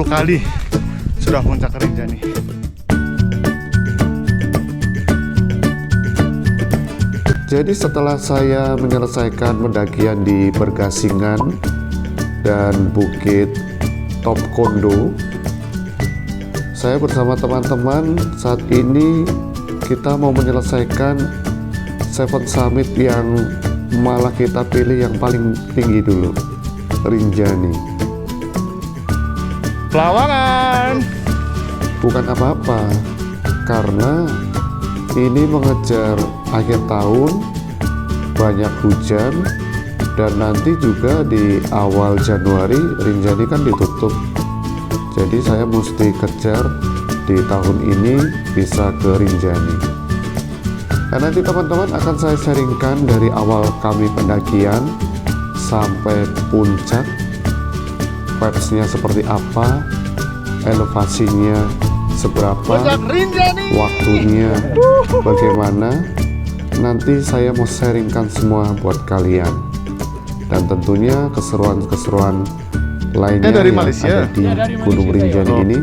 kali sudah puncak Rinjani. Jadi setelah saya menyelesaikan pendakian di Pergasingan dan Bukit Top Kondo, saya bersama teman-teman saat ini kita mau menyelesaikan Seven Summit yang malah kita pilih yang paling tinggi dulu, Rinjani. Pelawangan! Bukan apa-apa, karena ini mengejar akhir tahun, banyak hujan, dan nanti juga di awal Januari Rinjani kan ditutup. Jadi saya mesti kejar di tahun ini bisa ke Rinjani. Dan nanti teman-teman akan saya sharingkan dari awal kami pendakian sampai puncak, vibes-nya seperti apa, elevasinya seberapa, waktunya bagaimana. Nanti saya mau sharingkan semua buat kalian, dan tentunya keseruan-keseruan lainnya dari yang Malaysia. ada di Gunung Rinjani ini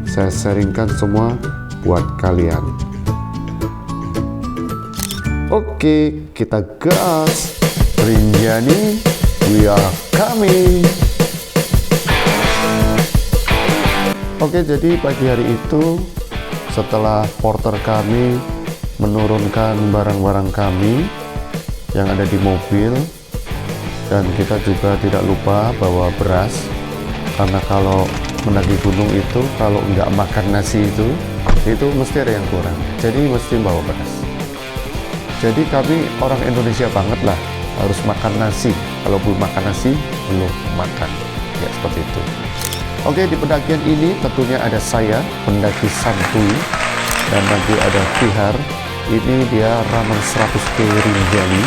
saya sharingkan semua buat kalian. Oke, kita gas. Rinjani, we are coming. Oke, jadi pagi hari itu setelah porter kami menurunkan barang-barang kami yang ada di mobil, dan kita juga tidak lupa bawa beras, karena kalau mendaki gunung itu kalau nggak makan nasi itu mesti ada yang kurang, jadi mesti bawa beras. Jadi kami orang Indonesia banget lah, harus makan nasi. Kalau belum makan nasi, belum makan, ya seperti itu. Oke, di pendakian ini tentunya ada saya, pendaki santuy, dan nanti ada Vihar, ini dia runner 100k Rinjani.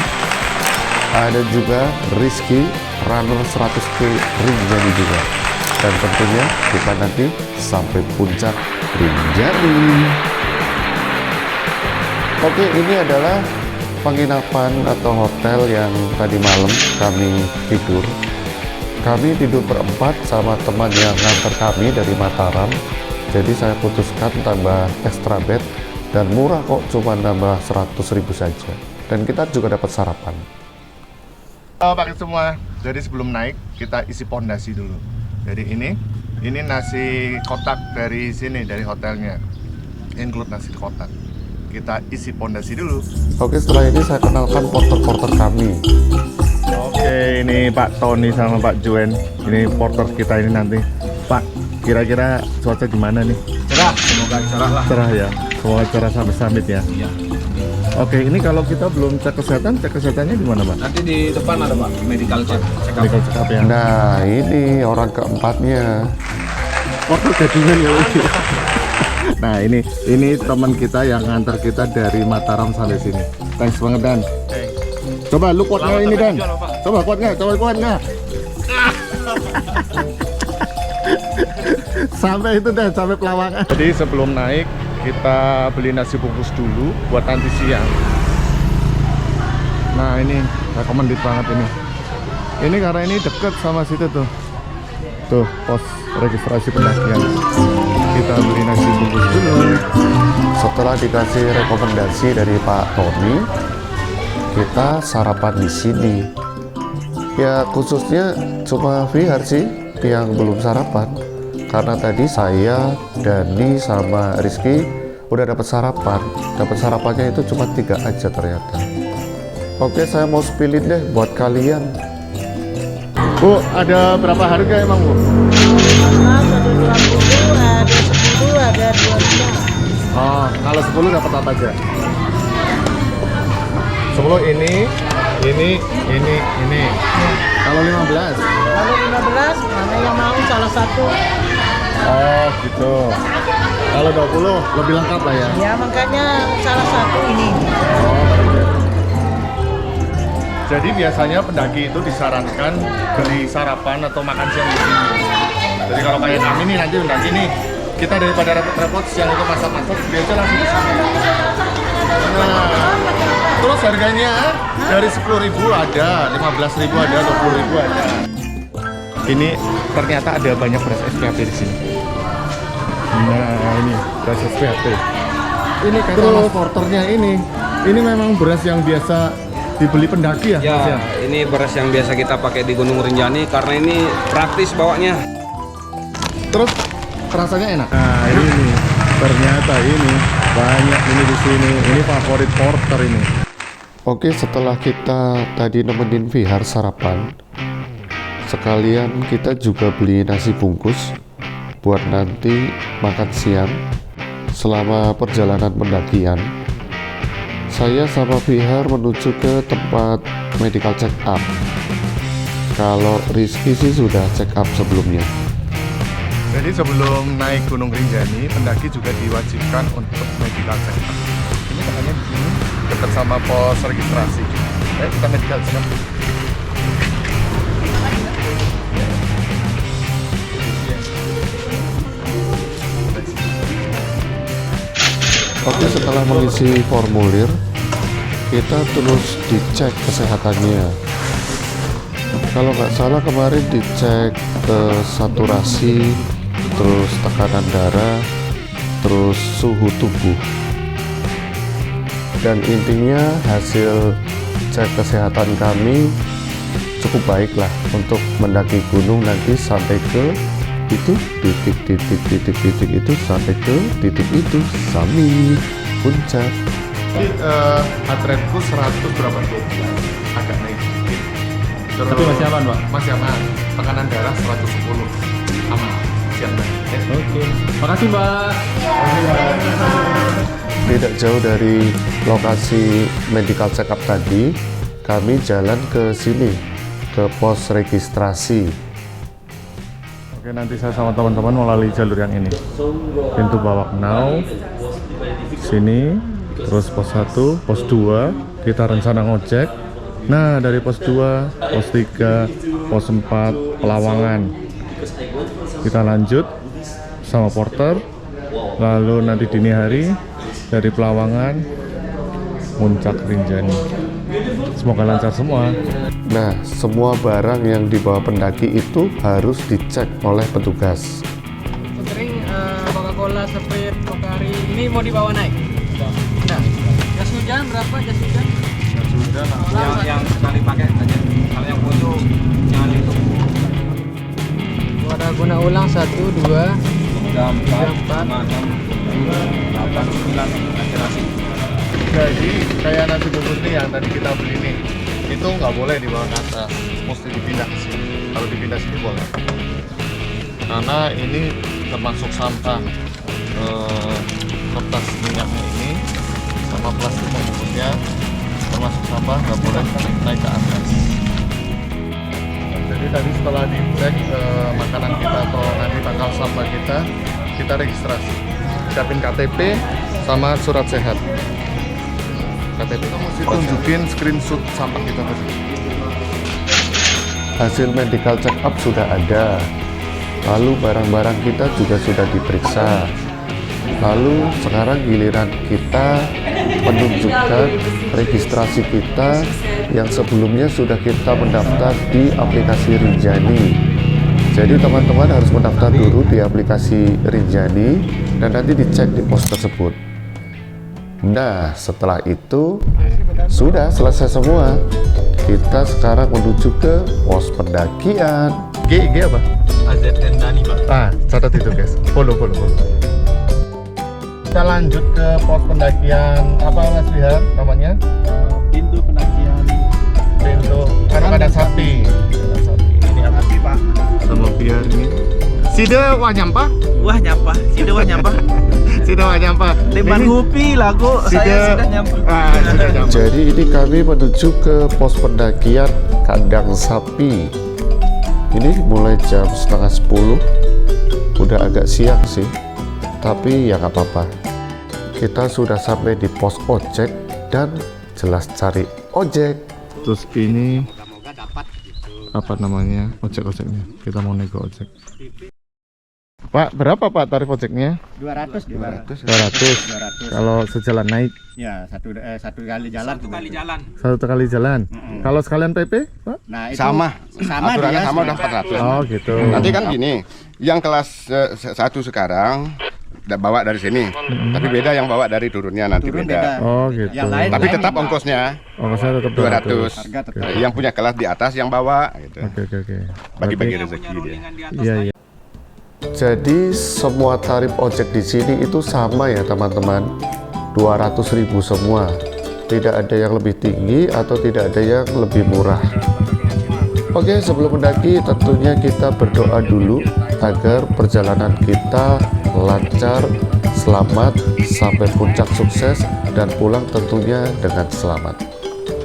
Ada juga Rizky, runner 100k Rinjani juga. Dan tentunya kita nanti sampai puncak Rinjani. Oke, ini adalah penginapan atau hotel yang tadi malam kami tidur. Kami tidur berempat sama teman yang nganter kami dari Mataram. Jadi saya putuskan tambah extra bed, dan murah kok, cuma nambah 100.000 saja. Dan kita juga dapat sarapan. Pakai semua. Jadi sebelum naik kita isi pondasi dulu. Jadi ini nasi kotak dari sini, dari hotelnya, include nasi kotak. Kita isi pondasi dulu. Oke, setelah ini saya kenalkan porter-porter kami. Oke, ini Pak Tony sama Pak Juen. Ini porter kita ini nanti. Pak, kira-kira cuaca gimana nih? Cerah, semoga cerah lah. Cerah ya, semoga cerah sampai summit ya. Iya. Oke, ini kalau kita belum cek kesehatannya di mana, Pak? Nanti di depan ada Pak, medical check. Medical check up ya. Nah, ini orang keempatnya. Porter gadungan ya. Nah, ini teman kita yang ngantar kita dari Mataram sampai sini. Thanks banget, Dan. Coba lu kuat nggak ini, Dan? Coba kuat nggak? Sampai itu, Dan, sampai Pelawangan. Jadi sebelum naik kita beli nasi bungkus dulu buat nanti siang. Nah, ini recommended banget ini. Ini karena ini deket sama situ tuh. Tuh, pos registrasi pendakian. Kita beli nasi bungkus dulu. Setelah dikasih rekomendasi dari Pak Tony, kita sarapan di sini. Ya, khususnya cuma Vihar sih yang belum sarapan. Karena tadi saya, Dani, sama Rizky udah dapat sarapan. Dapat sarapannya itu cuma 3 aja ternyata. Oke, saya mau spillin deh buat kalian. Bu, ada berapa harga emang, Bu? Ada 20, ada 10, ada 25. Oh, kalau 10 dapat apa aja? 10 ini. Kalau 15? Kalau 15, mana yang mau salah satu? Oh, gitu. Kalau 20 lebih lengkap lah ya. Ya, makanya salah satu ini. Oh, jadi biasanya pendaki itu disarankan beli sarapan atau makan siang di sini. Jadi kalau kayak kami nih nanti pendaki nih, kita daripada repot-repot siang itu masak-masak, biasa langsung di sini. Nah, terus harganya dari 10.000 ada, 15.000 ada, 20.000 ada. Ini ternyata ada banyak beras SPAP di sini. Nah ini beras SPHT. Ini kata Mas porternya ini memang beras yang biasa dibeli pendaki ya, Mas ya? Ini beras yang biasa kita pakai di Gunung Rinjani karena ini praktis bawanya. Terus rasanya enak. Nah ini ternyata ini banyak ini di sini. Ini favorit porter ini. Oke, setelah kita tadi nemenin Vihar sarapan, sekalian kita juga beli nasi bungkus buat nanti makan siang selama perjalanan pendakian. Saya sama Vihar menuju ke tempat medical check up. Kalau Rizky sih sudah check up sebelumnya. Jadi sebelum naik Gunung Rinjani, pendaki juga diwajibkan untuk medical check up. Ini katanya di sini dekat sama pos registrasi. Ayo kita medical check up. Oke, setelah mengisi formulir, kita terus dicek kesehatannya. Kalau nggak salah kemarin dicek saturasi, terus tekanan darah, terus suhu tubuh. Dan intinya hasil cek kesehatan kami cukup baik lah untuk mendaki gunung nanti sampai ke itu titik itu sampai ke titik itu Sami puncak. Jadi heart rate-ku 100 berapa tuh? Agak naik sedikit. Terus, Tapi masih aman, Pak? Masih aman. Tekanan darah 110. Aman. Siap, Mbak. Ya. Oke. Makasih, Mbak. Tidak jauh dari lokasi medical check up tadi, kami jalan ke sini, ke pos registrasi. Oke, nanti saya sama teman-teman melalui jalur yang ini. Pintu Bawak Now, sini, terus pos 1, pos 2, kita rencana ngojek. Nah, dari pos 2, pos 3, pos 4, Pelawangan. Kita lanjut sama porter, lalu nanti dini hari dari Pelawangan, Puncak Rinjani. Semoga lancar semua. Nah, semua barang yang dibawa pendaki itu harus dicek oleh petugas. Kering, Coca-Cola, Sprite, Pocari. Ini mau dibawa naik? Nah, jas hujan berapa jas hujan? Sudah lah. Yang sekali pakai saja. Kalau yang foto jangan itu. Ada guna ulang 1, 2, 3, 4, 5, 6, 7, 8, 9 aspirasi. Jadi kayak nasi bungkus nih yang tadi kita beli nih, itu nggak boleh dibawa ke atas, mesti dipindah ke sini. Kalau dipindah sini boleh, karena ini termasuk sampah. Kertas minyaknya ini sama plastik pembungkusnya termasuk sampah, nggak boleh naik ke atas. Jadi tadi setelah dicek makanan kita atau nanti tanggal sampah kita registrasi, siapin KTP sama surat sehat. KTP itu mesti tunjukin screenshot sampah kita tadi. Hasil medical check up sudah ada, lalu barang-barang kita juga sudah diperiksa. Lalu sekarang giliran kita menunjukkan registrasi kita yang sebelumnya sudah kita mendaftar di aplikasi Rinjani. Jadi teman-teman harus mendaftar dulu di aplikasi Rinjani dan nanti dicek di pos tersebut. Nah, setelah itu sudah selesai semua. Kita sekarang menuju ke pos pendakian. G apa? AZN Dani, Pak. Catat itu guys. Follow. Kita lanjut ke pos pendakian apa Mas Lihat namanya? Pintu pendakian. Pintu kadang-kadang sapi. Ini api, Pak. Sama biar ini. Sida wah nyampah? Wah, nyampah. Sida wah nyampah. Sida wah nyampah. Lebar Hupi lagu saya sudah nyampah. Sudah nyampah. Jadi ini kami menuju ke pos pendakian Kandang Sapi. Ini mulai jam 9:30. Udah agak siang sih, tapi ya nggak apa-apa. Kita sudah sampai di pos ojek dan jelas cari ojek. Terus ini apa namanya ojek-ojeknya? Kita mau nego ojek. Pak, berapa Pak tarif ojeknya? 200. 200. Kalau sejalan naik? Ya, satu kali jalan. Satu kali jalan. Kalau sekalian PP, Pak? Nah, itu sama aturannya dia, sama udah 400. Oh gitu. Nanti kan gini, yang kelas 1 sekarang bawa dari sini. Tapi beda yang bawa dari turunnya nanti Turun beda. beda. Oh gitu. Yang lain Tapi tetap ongkosnya Ongkosnya tetap 200. Harga tetap. Yang punya kelas di atas yang bawa gitu. Oke. Bagi-bagi Berarti- rezeki dia. Iya. Jadi semua tarif ojek di sini itu sama ya teman-teman, 200.000 semua. Tidak ada yang lebih tinggi atau tidak ada yang lebih murah. Oke, sebelum mendaki tentunya kita berdoa dulu agar perjalanan kita lancar, selamat, sampai puncak sukses dan pulang tentunya dengan selamat.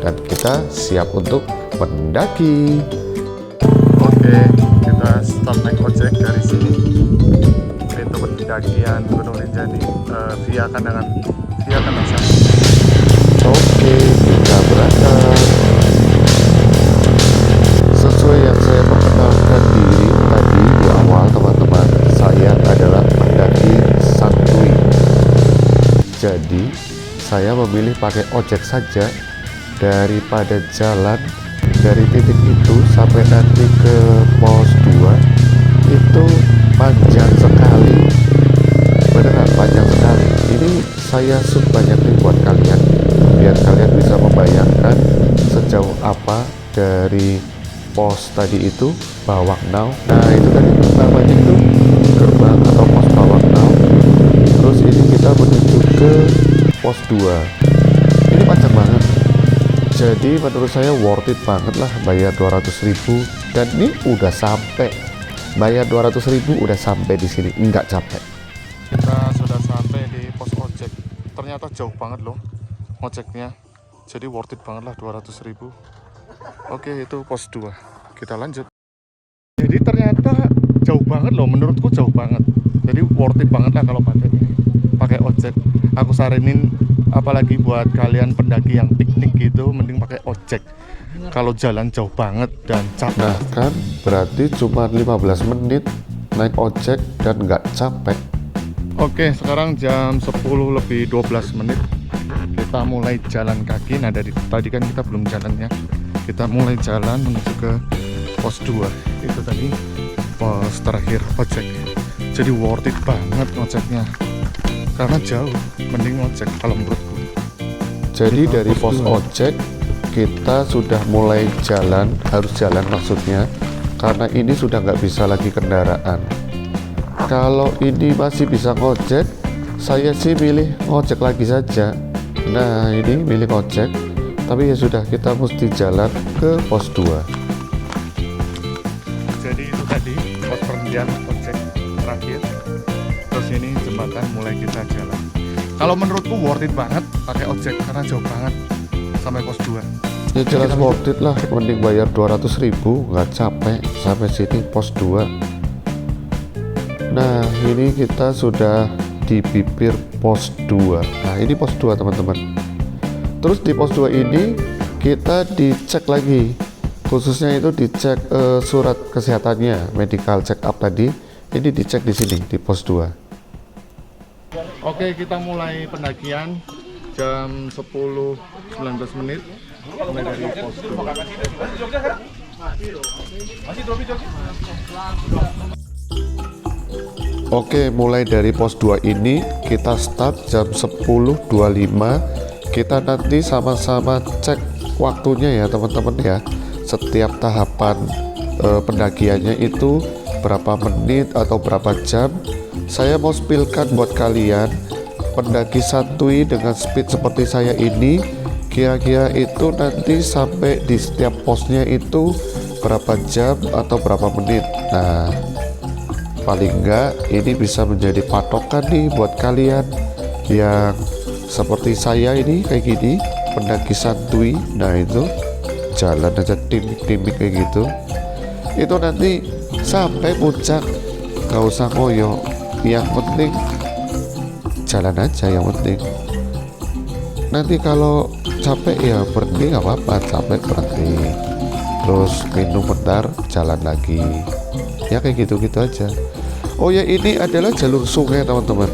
Dan kita siap untuk mendaki. Oke, kita start naik ojek dari sini. Itu pendakian Gunung Rinjani via Kandangan Desa. Oke, kita berangkat. Sesuai yang saya perkenalkan diri tadi di awal teman-teman, saya adalah pendaki santuy. Jadi saya memilih pakai ojek saja daripada jalan dari titik itu sampai nanti ke pos 2 itu panjang sekali, beneran panjang sekali. Ini saya shoot banyak nih buat kalian biar kalian bisa membayangkan sejauh apa dari pos tadi itu Bawaknau. Nah itu tadi namanya itu gerbang atau pos Bawaknau. Terus ini kita menuju ke pos 2. Ini panjang banget. Jadi menurut saya worth it banget lah bayar 200.000 dan ini udah sampai. Bayar 200.000 udah sampai di sini, nggak capek. Kita sudah sampai di pos ojek. Ternyata jauh banget loh ojeknya. Jadi worth it banget lah 200.000. Oke, itu pos 2. Kita lanjut. Jadi ternyata jauh banget loh, menurutku jauh banget. Jadi worth it banget lah kalau pakai ojek. Aku saranin apalagi buat kalian pendaki yang piknik gitu, mending pakai ojek. Kalau jalan jauh banget dan capek. Nah kan berarti cuma 15 menit naik ojek dan nggak capek. Oke, sekarang jam 10 lebih 12 menit. Kita mulai jalan kaki. Nah dari tadi kan kita belum jalannya. Kita mulai jalan menuju ke pos 2. Itu tadi pos terakhir ojek. Jadi worth it banget ojeknya. Karena jauh, mending ojek kalau menurutku. Jadi dari pos ojek kita sudah mulai jalan, harus jalan maksudnya, karena ini sudah nggak bisa lagi kendaraan. Kalau ini masih bisa ngojek, saya sih milih ngojek lagi saja. Nah ini milih ngojek, tapi ya sudah, kita mesti jalan ke pos 2. Jadi itu tadi pos perhentian ojek terakhir. Terus ini jembatan, mulai kita jalan. Kalau menurutku worth it banget pakai ojek karena jauh banget sampai pos 2. Ya jelas worth it lah, mending bayar 200.000 nggak capek sampai sini pos 2. Nah ini kita sudah di bibir pos 2. Nah ini pos 2 teman-teman. Terus di pos 2 ini kita dicek lagi, khususnya itu dicek surat kesehatannya, medical check up tadi. Ini dicek di sini di pos 2. Oke, kita mulai pendakian jam 10.19 menit mulai dari pos 2. Oke, mulai dari pos 2 ini kita start jam 10.25. Kita nanti sama-sama cek waktunya ya teman-teman ya. Setiap tahapan pendakiannya itu berapa menit atau berapa jam. Saya mau spillkan buat kalian, pendaki santuy dengan speed seperti saya ini kira-kira itu nanti sampai di setiap posnya itu berapa jam atau berapa menit. Nah paling enggak ini bisa menjadi patokan nih buat kalian yang seperti saya ini kayak gini, pendaki santuy. Nah itu jalan aja timik-timik kayak gitu, itu nanti sampai puncak gak usah ngoyo, yang penting jalan aja, yang penting. Nanti kalau capek ya berhenti nggak apa-apa, capek berhenti, terus minum bentar, jalan lagi, ya kayak gitu-gitu aja. Oh ya, ini adalah jalur sungai teman-teman.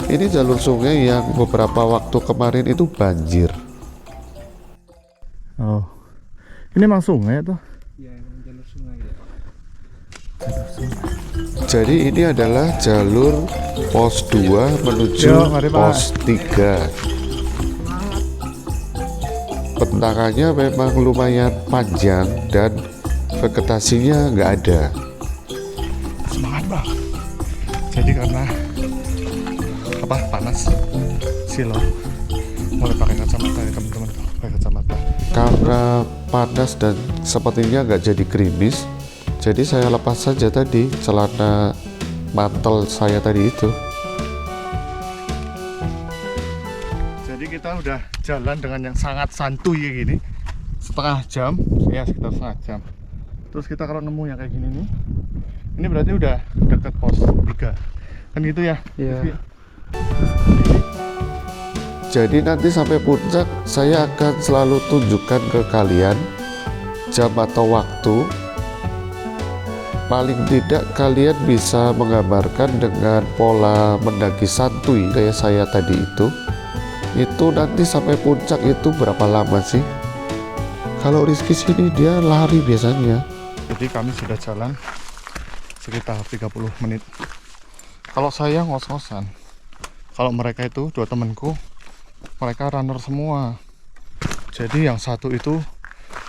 Ini jalur sungai yang beberapa waktu kemarin itu banjir. Oh, ini emang sungai tuh? Ya, jalur sungai ya. Jalur sungai. Jadi ini adalah jalur pos 2 menuju Yo, mari, Pak. pos 3. Bentangannya memang lumayan panjang dan vegetasinya nggak ada. Semangat bang. Jadi karena apa panas, silo mulai pakai kacamata ya teman-teman, pakai kacamata. Karena panas dan sepertinya nggak jadi gerimis, jadi saya lepas saja tadi celana mantel saya tadi itu. Jadi kita udah jalan dengan yang sangat santuy kayak gini setengah jam, ya sekitar setengah jam. Terus kita kalau nemu yang kayak gini nih, ini berarti udah deket pos 3 kan gitu ya? Iya. Jadi nanti sampai puncak saya akan selalu tunjukkan ke kalian jam atau waktu. Paling tidak kalian bisa menggambarkan dengan pola mendaki santuy kayak saya tadi itu. Itu nanti sampai puncak itu berapa lama sih? Kalau Rizky sini dia lari biasanya. Jadi kami sudah jalan sekitar 30 menit. Kalau saya ngos-ngosan, kalau mereka itu dua temanku, mereka runner semua. Jadi yang satu itu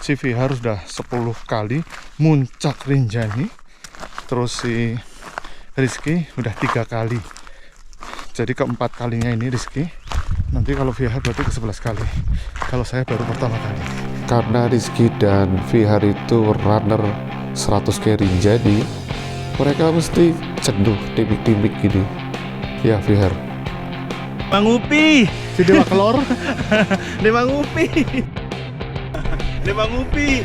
si Vihar sudah 10 kali muncak Rinjani, terus si Rizky udah 3 kali. Jadi keempat kalinya ini Rizky. Nanti kalau Vihar berarti ke 11 kali. Kalau saya baru pertama kali. Karena Rizky dan Vihar itu runner 100 ke Rinjani, mereka mesti jenuh timik-timik gini. Ya Vihar. Bang Upi. Si Dewa Kelor. Ini Bang Upi. Ini Bang Upi.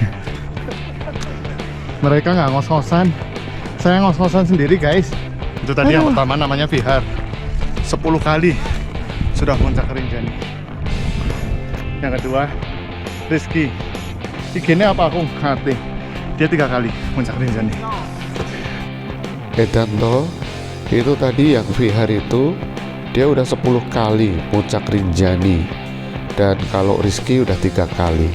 Mereka nggak ngos-ngosan. Saya ngos-ngosan sendiri guys. Itu tadi yang pertama namanya Vihar. 10 kali sudah muncak Rinjani. Yang kedua Rizky. IG-nya apa aku ngerti. Dia 3 kali muncak Rinjani. Edanto itu tadi yang Vihar itu dia udah 10 kali puncak Rinjani, dan kalau Rizky udah 3 kali.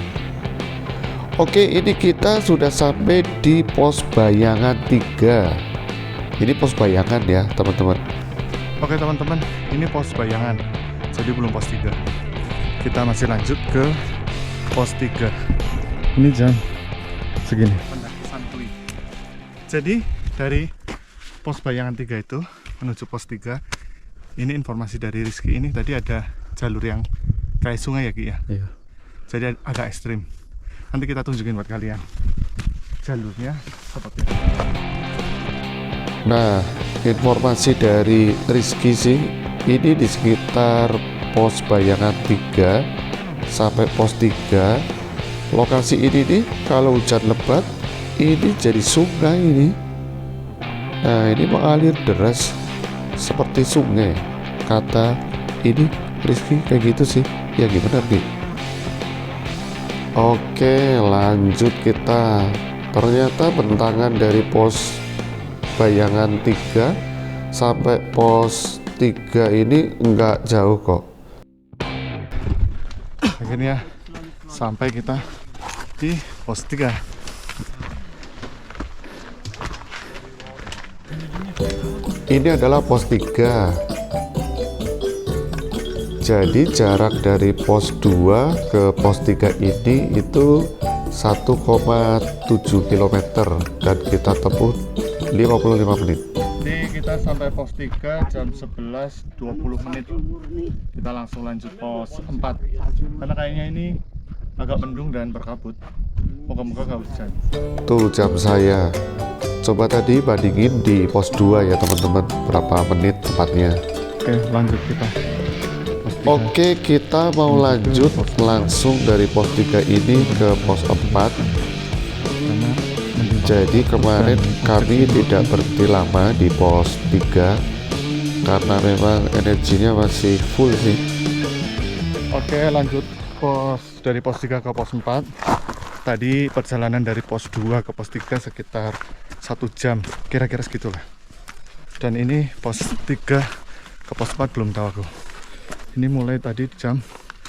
Oke, ini kita sudah sampai di pos bayangan 3. Ini pos bayangan ya teman-teman. Oke teman-teman, ini pos bayangan. Jadi belum pos 3. Kita masih lanjut ke pos 3. Ini jam segini. Pendaki santuy. Jadi dari pos bayangan 3 itu menuju pos 3, ini informasi dari Rizky, ini tadi ada jalur yang kayak sungai ya Ki ya? Iya. Jadi agak ekstrim. Nanti kita tunjukin buat kalian jalurnya seperti apa. Nah, informasi dari Rizky sih, ini di sekitar pos bayangan 3 sampai pos 3. Lokasi ini nih kalau hujan lebat ini jadi sungai ini. Nah, ini mengalir deras seperti sungai, kata ini Rizky kayak gitu sih. Ya gimana Rizky? Oke, lanjut kita. Ternyata bentangan dari pos bayangan 3 sampai pos 3 ini enggak jauh kok. Akhirnya sampai kita di pos 3. Ini adalah pos 3. Jadi jarak dari pos 2 ke pos 3 ini itu 1,7 km dan kita tempuh 55 menit. Jadi kita sampai pos 3 jam 11.20 menit. Kita langsung lanjut pos 4. Karena kayaknya ini agak mendung dan berkabut. Moga-moga nggak hujan. Tuh jam saya. Coba tadi bandingin di pos 2 ya teman-teman, berapa menit tepatnya. Oke, lanjut kita. Pos 3. Oke, kita mau lanjut langsung dari pos 3 ini ke pos 4. Karena mendung. Jadi kemarin kami tidak berhenti lama di pos 3 karena memang energinya masih full sih. Oke, lanjut dari pos 3 ke pos 4. Tadi perjalanan dari pos 2 ke pos 3 sekitar 1 jam, kira-kira segitulah. Dan ini pos 3 ke pos 4 belum tahu aku. Ini mulai tadi jam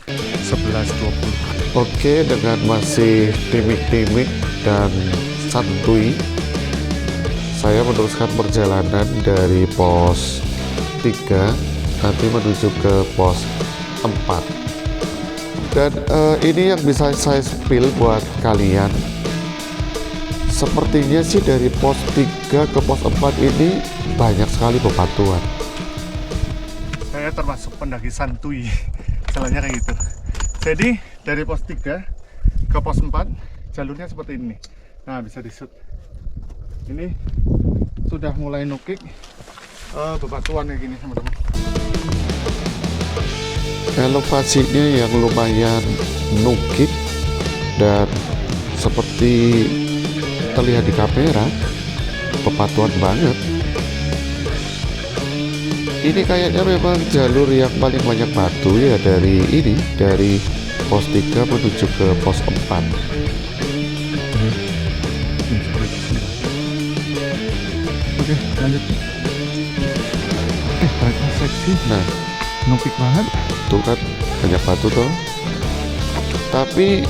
11.20. Oke, dengan masih timik-timik dan santuy, saya meneruskan perjalanan dari pos 3 nanti menuju ke pos 4. Dan ini yang bisa saya spill buat kalian. Sepertinya sih dari pos 3 ke pos 4 ini banyak sekali bebatuan. Saya termasuk pendaki santuy, jalannya kayak gitu. Jadi dari pos 3 ke pos 4 jalurnya seperti ini. Nah, bisa di-shoot. Ini sudah mulai nukik bebatuan kayak gini, teman-teman. Elevasinya yang lumayan nukik dan seperti terlihat di kamera, bebatuan banget. Ini kayaknya memang jalur yang paling banyak batu ya dari ini, dari pos 3 menuju ke pos 4. Oke, lanjut. Treknya seksi, Nah, nukik banget. tuh kan banyak batu toh. Tapi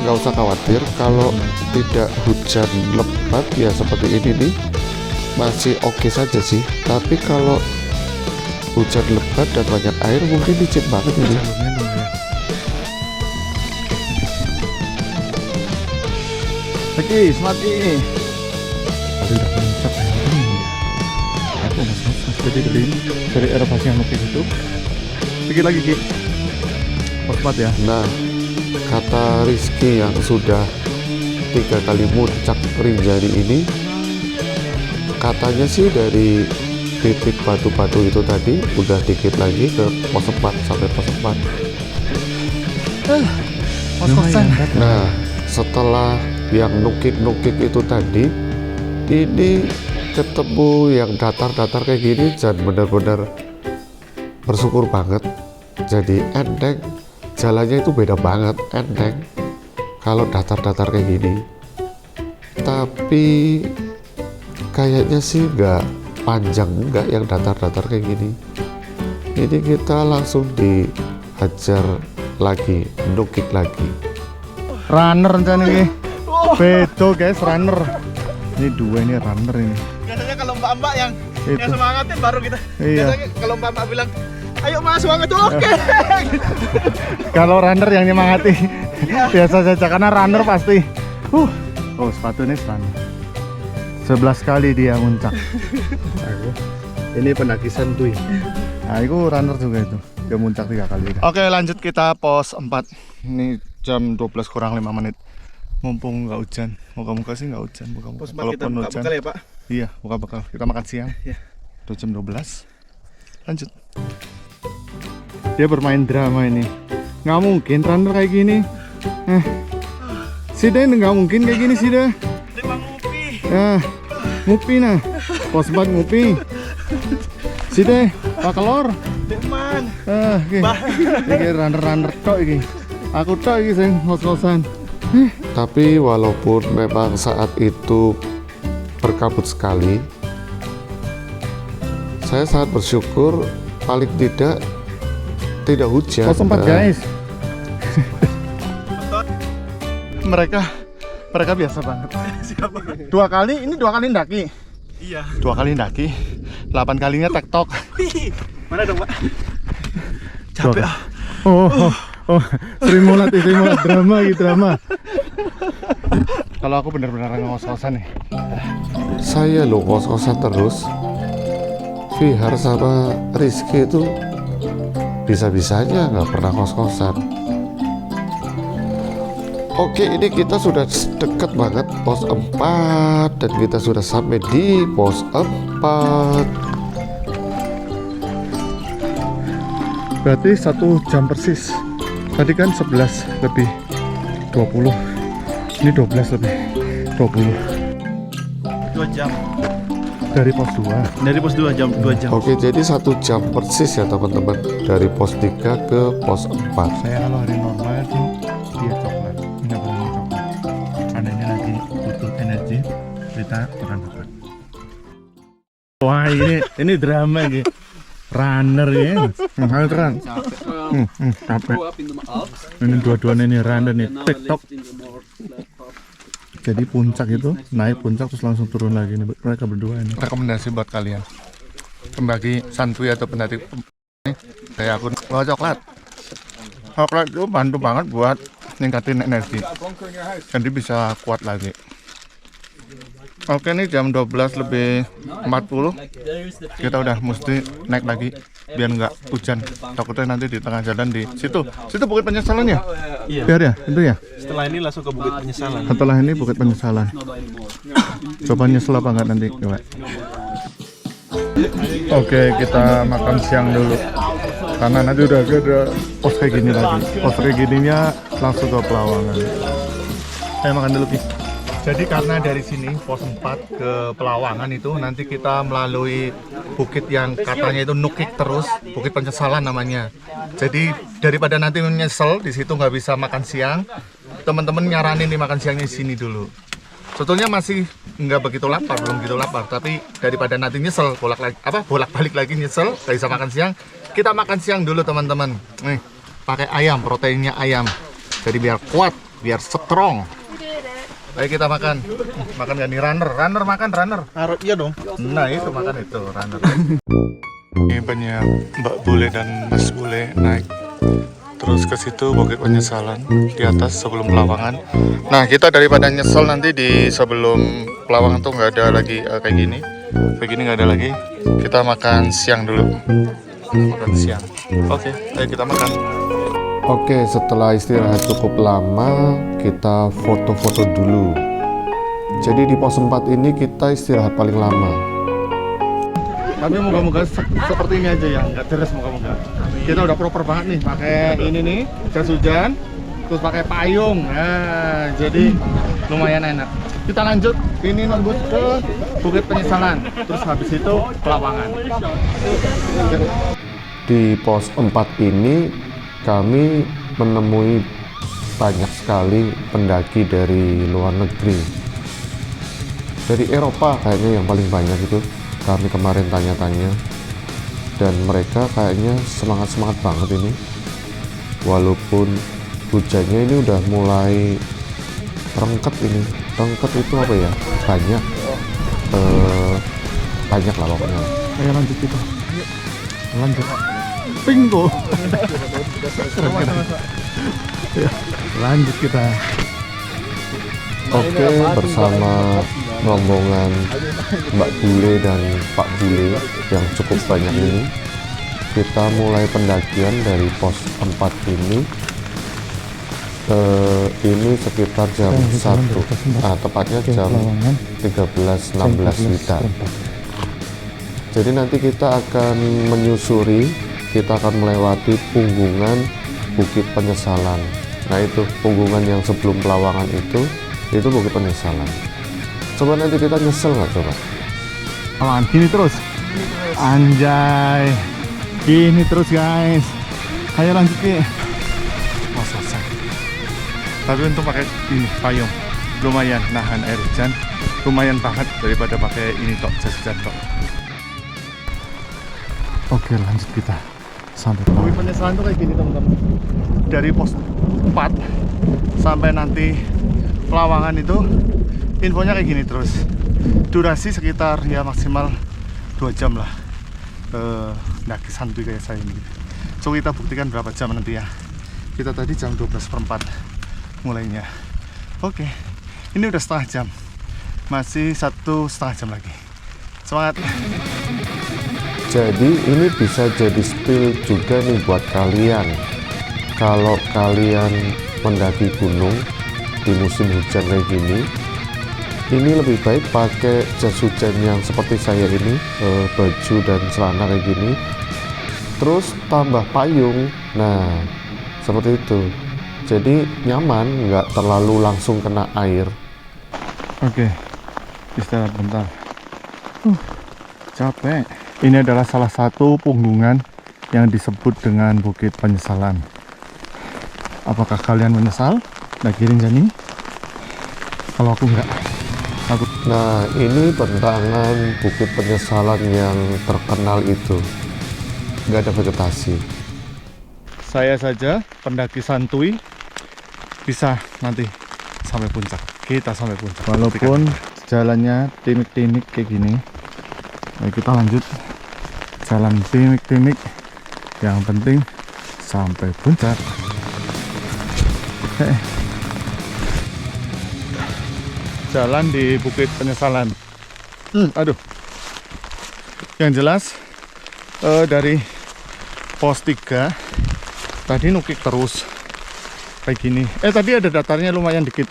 nggak usah khawatir kalau tidak hujan lebat ya seperti ini nih, masih oke saja sih. Tapi kalau hujan lebat dan banyak air mungkin licin banget ini. Oke, semangat ini. Tadi udah puncak ya. Aku mas jadi dari elevasi yang nukik itu. Sedikit lagi Ki. Pos 4 ya. Nah, kata Rizky yang sudah 3 kali muncak Rinjani ini, katanya sih dari titik batu-batu itu tadi udah dikit lagi ke pos 4 sampai pos 4. Kos-kosan. Nah, setelah yang nukik-nukik itu tadi, ini ketemu yang datar-datar kayak gini dan benar-benar bersyukur banget. Jadi enteng, jalannya itu beda banget, enteng kalau datar-datar kayak gini. Tapi kayaknya sih nggak panjang, nggak yang datar-datar kayak gini. Ini kita langsung dihajar lagi, nukik lagi. Runner rencana ini. Beto guys, runner. Ini dua ini runner ini. Biasanya kalau mbak-mbak yang Itu. semangatin baru kita. Iya. Biasanya kalau mbak-mbak bilang, ayo mas semangat tuh oke. Kalau runner yang nyemangati biasa saja karena runner pasti. Oh sepatu ini runner. 11 kali dia muncak. Ini pendaki santuy. Nah itu runner juga itu. Dia muncak 3 kali. Oke lanjut kita pos 4. Ini jam 12 kurang 5 menit. Mumpung nggak hujan. Moga-moga sih nggak hujan. Moga-moga. Kalaupun hujan. ya pak. Iya buka bekal. Kita makan siang. Iya. Udah jam 12. Lanjut. Dia bermain drama ini. Nggak mungkin runner kayak gini. Si Den nggak mungkin kayak gini sih dah. Terima ngopi. Ngupi nah. Pos 4 ngupi. Si Den Pak Kelor. Teman. Iki runner tok iki. Aku tok iki sing ngos-ngosan. Tapi walaupun memang saat itu berkabut sekali, saya sangat bersyukur paling tidak hujan. Pos 4 guys. mereka biasa banget. Siapa? 2 kali ndaki. Iya. 2 kali ndaki. 8 kalinya tektok. Mana dong pak? Capek ah. Oh, Sri Mulat drama. Kalau aku benar-benar ngos-ngosan nih. Saya loh ngos-ngosan terus. Vihar sama Rizky itu bisa-bisanya nggak pernah ngos-ngosan. Oke, ini kita sudah dekat banget pos 4 dan kita sudah sampai di pos 4. Berarti 1 jam persis. Tadi kan 11 lebih 20. Ini 12 lebih 20. 2 jam. Dari pos 2. Dari pos 2 jam. 2 jam. Oke, jadi 1 jam persis ya teman-teman dari pos 3 ke pos 4. Saya kalau hari normal itu dia coklat. Nggak boleh coklat. Karena ini lagi butuh energi. Kita makan. Wah ini drama ini. Runner ya. Keren. Capek. Ini dua-duanya ini runner nih. TikTok. Jadi puncak itu naik puncak terus langsung turun lagi nih mereka berdua ini. Rekomendasi buat kalian pendaki santuy atau pendaki kayak aku bawa coklat. Coklat itu bantu banget buat ningkatin energi, jadi bisa kuat lagi. Oke, nih jam 12:40 kita udah mesti naik lagi biar nggak hujan. Takutnya nanti di tengah jalan di situ Bukit Penyesalan ya? Iya. Biar ya, itu ya. Setelah ini langsung ke Bukit Penyesalan. Setelah ini Bukit Penyesalan. Coba nyesel apa nggak nanti, coba. Oke, kita makan siang dulu. Karena nanti udah ada pos kayak gini lagi. Pos kayak gininya langsung ke Pelawangan. Saya makan dulu, Ki. Jadi karena dari sini pos 4 ke Pelawangan itu nanti kita melalui bukit yang katanya itu nukik terus, Bukit Penyesalan namanya. Jadi daripada nanti menyesal di situ nggak bisa makan siang, teman-teman nyaranin di makan siangnya di sini dulu. Sebetulnya masih nggak begitu lapar, belum begitu lapar, tapi daripada nanti nyesel bolak-balik lagi nyesel nggak bisa makan siang, kita makan siang dulu teman-teman. Nih, pakai ayam, proteinnya ayam. Jadi biar kuat, biar strong. Ayo kita makan gak nih runner makan runner. Iya dong. Nah itu makan itu runner. Ini banyak Mbak Bule dan Mas Bule naik terus ke situ Bukit Penyesalan di atas sebelum Pelawangan. Nah kita daripada nyesel nanti di sebelum Pelawangan tuh nggak ada lagi kayak gini nggak ada lagi. Kita makan siang dulu. Makan siang. Oke, ayo kita makan. Oke, setelah istirahat cukup lama, kita foto-foto dulu. Jadi di pos 4 ini kita istirahat paling lama. Tapi moga-moga seperti ini aja ya, nggak deres moga-moga. Kita udah proper banget nih, pakai ini nih, jas hujan, terus pakai payung. Nah, jadi lumayan enak. Kita lanjut, ini nembus ke Bukit Penyesalan, terus habis itu Pelawangan. Di pos 4 ini kami menemui banyak sekali pendaki dari luar negeri. Dari Eropa kayaknya yang paling banyak itu. Kami kemarin tanya-tanya. Dan mereka kayaknya semangat-semangat banget ini. Walaupun hujannya ini udah mulai rengket ini. Rengket itu apa ya? Banyak. Banyak lah pokoknya. Ayo lanjut kita. Lanjut. Bingo. Lanjut kita. Oke, bersama rombongan Mbak Bule dan Pak Bule yang cukup banyak ini, kita mulai pendakian dari pos 4 ini. Ini sekitar jam 1, tepatnya jam 13.16 WITA. Jadi nanti kita akan menyusuri, kita akan melewati punggungan Bukit Penyesalan. Nah itu punggungan yang sebelum Pelawangan itu Bukit Penyesalan. Coba nanti kita nyesel nggak coba? Aman, gini terus. Anjay, gini terus guys. Ayo lanjut Ki. Mau selesai. Tapi untuk pakai ini payung, lumayan nahan air hujan, lumayan banget daripada pakai ini tok, jas hujan tok. Oke, lanjut kita sampai Bukit Penyesalan tuh kayak gini teman-teman. Dari pos 4 sampai nanti Pelawangan itu infonya kayak gini terus. Durasi sekitar ya maksimal 2 jam lah. Daki santuy kayak saya ini. So kita buktikan berapa jam nanti ya. Kita tadi jam 12:04 mulainya. Oke, ini udah setengah jam. Masih 1,5 jam lagi. Semangat. Jadi ini bisa jadi spill juga nih buat kalian. Kalau kalian mendaki gunung di musim hujan kayak gini, ini lebih baik pakai jas hujan yang seperti saya ini, baju dan celana kayak gini, terus tambah payung. Nah seperti itu, jadi nyaman, nggak terlalu langsung kena air. Oke, istirahat bentar. Capek. Ini adalah salah satu punggungan yang disebut dengan Bukit Penyesalan. Apakah kalian menyesal nakirin Jani? Kalau aku enggak. Nah ini bentangan Bukit Penyesalan yang terkenal itu, nggak ada vegetasi. Saya saja pendaki santuy bisa nanti sampai puncak. kita sampai puncak. Walaupun jalannya timik-timik kayak gini, ayo kita lanjut jalan timik-timik. Yang penting sampai puncak. Jalan di Bukit Penyesalan. Aduh. Yang jelas dari pos 3 tadi nukik terus kayak gini. Tadi ada datarnya lumayan dikit,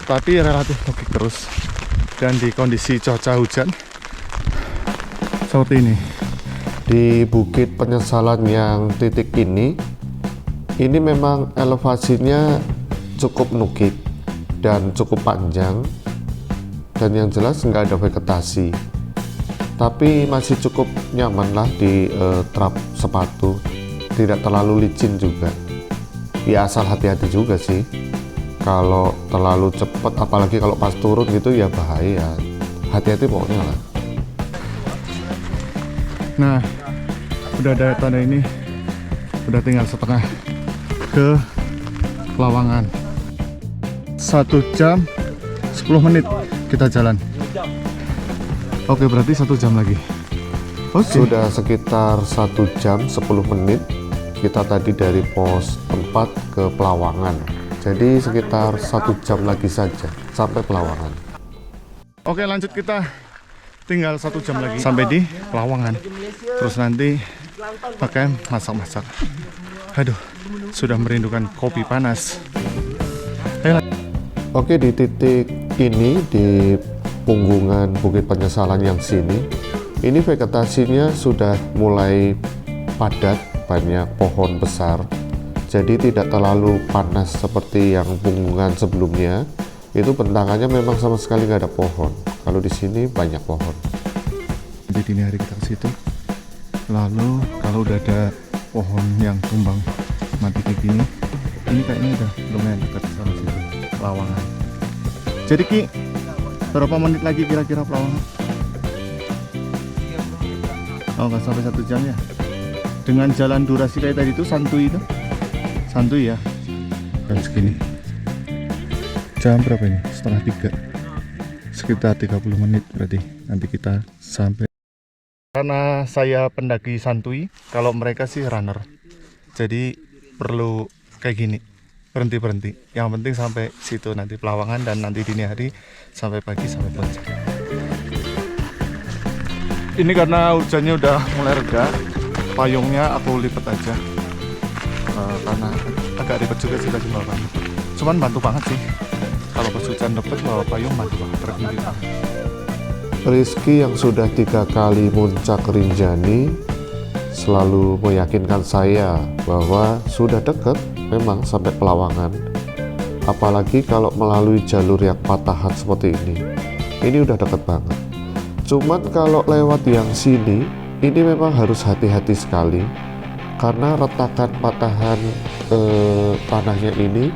tapi relatif nukik terus. Dan di kondisi cuaca hujan seperti ini. Di Bukit Penyesalan yang titik ini memang elevasinya cukup nukik dan cukup panjang, dan yang jelas nggak ada vegetasi, tapi masih cukup nyaman lah di trap sepatu, tidak terlalu licin juga. Ya asal hati-hati juga sih, kalau terlalu cepat apalagi kalau pas turun gitu ya bahaya. Hati-hati pokoknya lah. Nah, udah ada tanda ini, udah tinggal setengah ke Pelawangan. 1 jam 10 menit kita jalan. Oke, berarti 1 jam lagi. Sudah sekitar 1 jam 10 menit kita tadi dari pos 4 ke Pelawangan. Jadi sekitar 1 jam lagi saja sampai Pelawangan. Oke, lanjut, kita tinggal 1 jam lagi sampai di Pelawangan. Terus nanti pakai masak-masak. Aduh, sudah merindukan kopi panas. Oke, di titik ini di punggungan Bukit Penyesalan yang sini, ini vegetasinya sudah mulai padat, banyak pohon besar. Jadi tidak terlalu panas seperti yang punggungan sebelumnya. Itu bentangannya memang sama sekali nggak ada pohon. Kalau di sini banyak pohon. Di dini hari kita ke situ. Lalu kalau udah ada pohon yang tumbang mati kayak gini, ini kayaknya udah lumayan dekat sama situ, Pelawangan. Jadi Ki, berapa menit lagi kira-kira Pelawangan? Oh, nggak sampai 1 jam ya? Dengan jalan durasi kayak tadi itu santuy itu? Santuy ya? Jam segini. Jam berapa ini? 2:30. Sekitar 30 menit berarti nanti kita sampai. Karena saya pendaki santuy, kalau mereka sih runner. Jadi perlu kayak gini, berhenti-berhenti. Yang penting sampai situ nanti Pelawangan, dan nanti dini hari sampai pagi sampai puncak. Ini karena hujannya udah mulai reda, payungnya aku lipat aja. Karena agak ribet juga sih tadi bawa payung. Cuman bantu banget sih. Kalau pas hujan deket bawa payung bantu banget, terhenti banget. Rizky yang sudah 3 kali muncak Rinjani selalu meyakinkan saya bahwa sudah dekat memang sampai Pelawangan. Apalagi kalau melalui jalur yang patahan seperti ini udah dekat banget. Cuman kalau lewat yang sini, ini memang harus hati-hati sekali karena retakan patahan tanahnya ini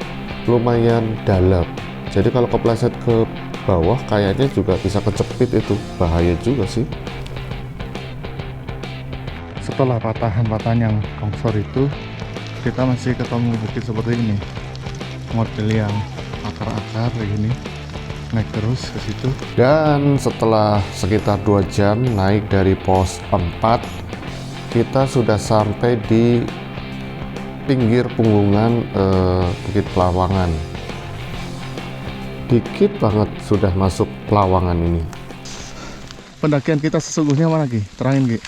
lumayan dalam. Jadi kalau kepleset ke bawah kayaknya juga bisa kecepit, itu bahaya juga sih. Setelah patahan-patahan yang longsor itu, kita masih ketemu bukit seperti ini, model yang akar-akar kayak gini, naik terus ke situ. Dan setelah sekitar 2 jam naik dari pos 4, kita sudah sampai di pinggir punggungan Bukit Pelawangan. Dikit banget sudah masuk Pelawangan ini. Pendakian kita sesungguhnya mana Ki? Terangin Ki.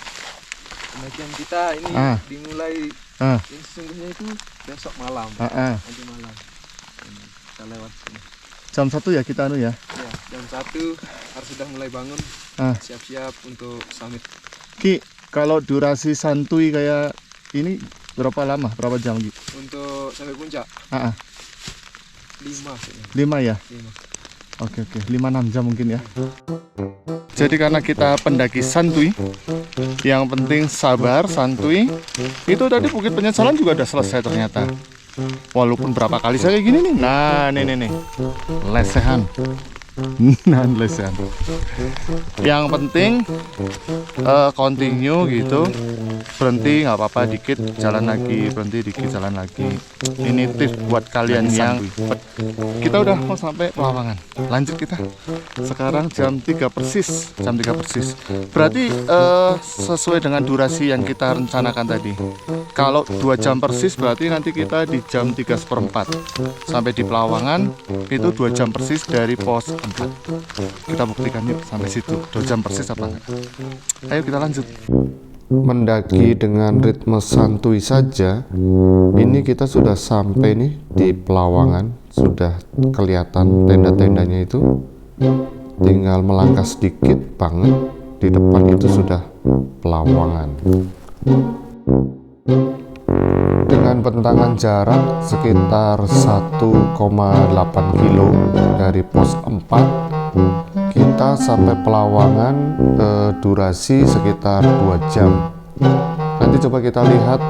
Pendakian kita ini dimulai ini sesungguhnya itu besok malam. Nanti malam. Kita lewat sini. Jam 1 ya kita ya? Ya, jam 1 harus sudah mulai bangun. Siap-siap untuk summit. Ki, kalau durasi santuy kayak ini berapa lama? Berapa jam Ki? Untuk sampai puncak? 5 ya? 5. Oke, 5-6 jam mungkin ya. Jadi karena kita pendaki santuy, yang penting sabar, santuy. Itu tadi Bukit Penyesalan juga udah selesai ternyata. Walaupun berapa kali saya kayak gini nih. Nah, nih. Lesehan. Nahan lesan. Yang penting continue gitu. Berhenti nggak apa-apa, dikit jalan lagi, berhenti dikit jalan lagi. Ini tips buat kalian yang kita udah mau sampai Pelawangan. Lanjut kita. Sekarang jam 3 persis, jam 3 persis. Berarti sesuai dengan durasi yang kita rencanakan tadi. Kalau 2 jam persis berarti nanti kita di jam 3:04 sampai di Pelawangan. Itu 2 jam persis dari pos 4. Kita buktikan yuk sampai situ 2 jam persis apa enggak. Ayo kita lanjut. Mendaki dengan ritme santuy saja, ini kita sudah sampai nih di Pelawangan. Sudah kelihatan tenda-tendanya itu, tinggal melangkah sedikit banget, di depan itu sudah Pelawangan. Dengan bentangan jarak sekitar 1,8 kilo dari pos 4, kita sampai Pelawangan durasi sekitar 2 jam. Nanti coba kita lihat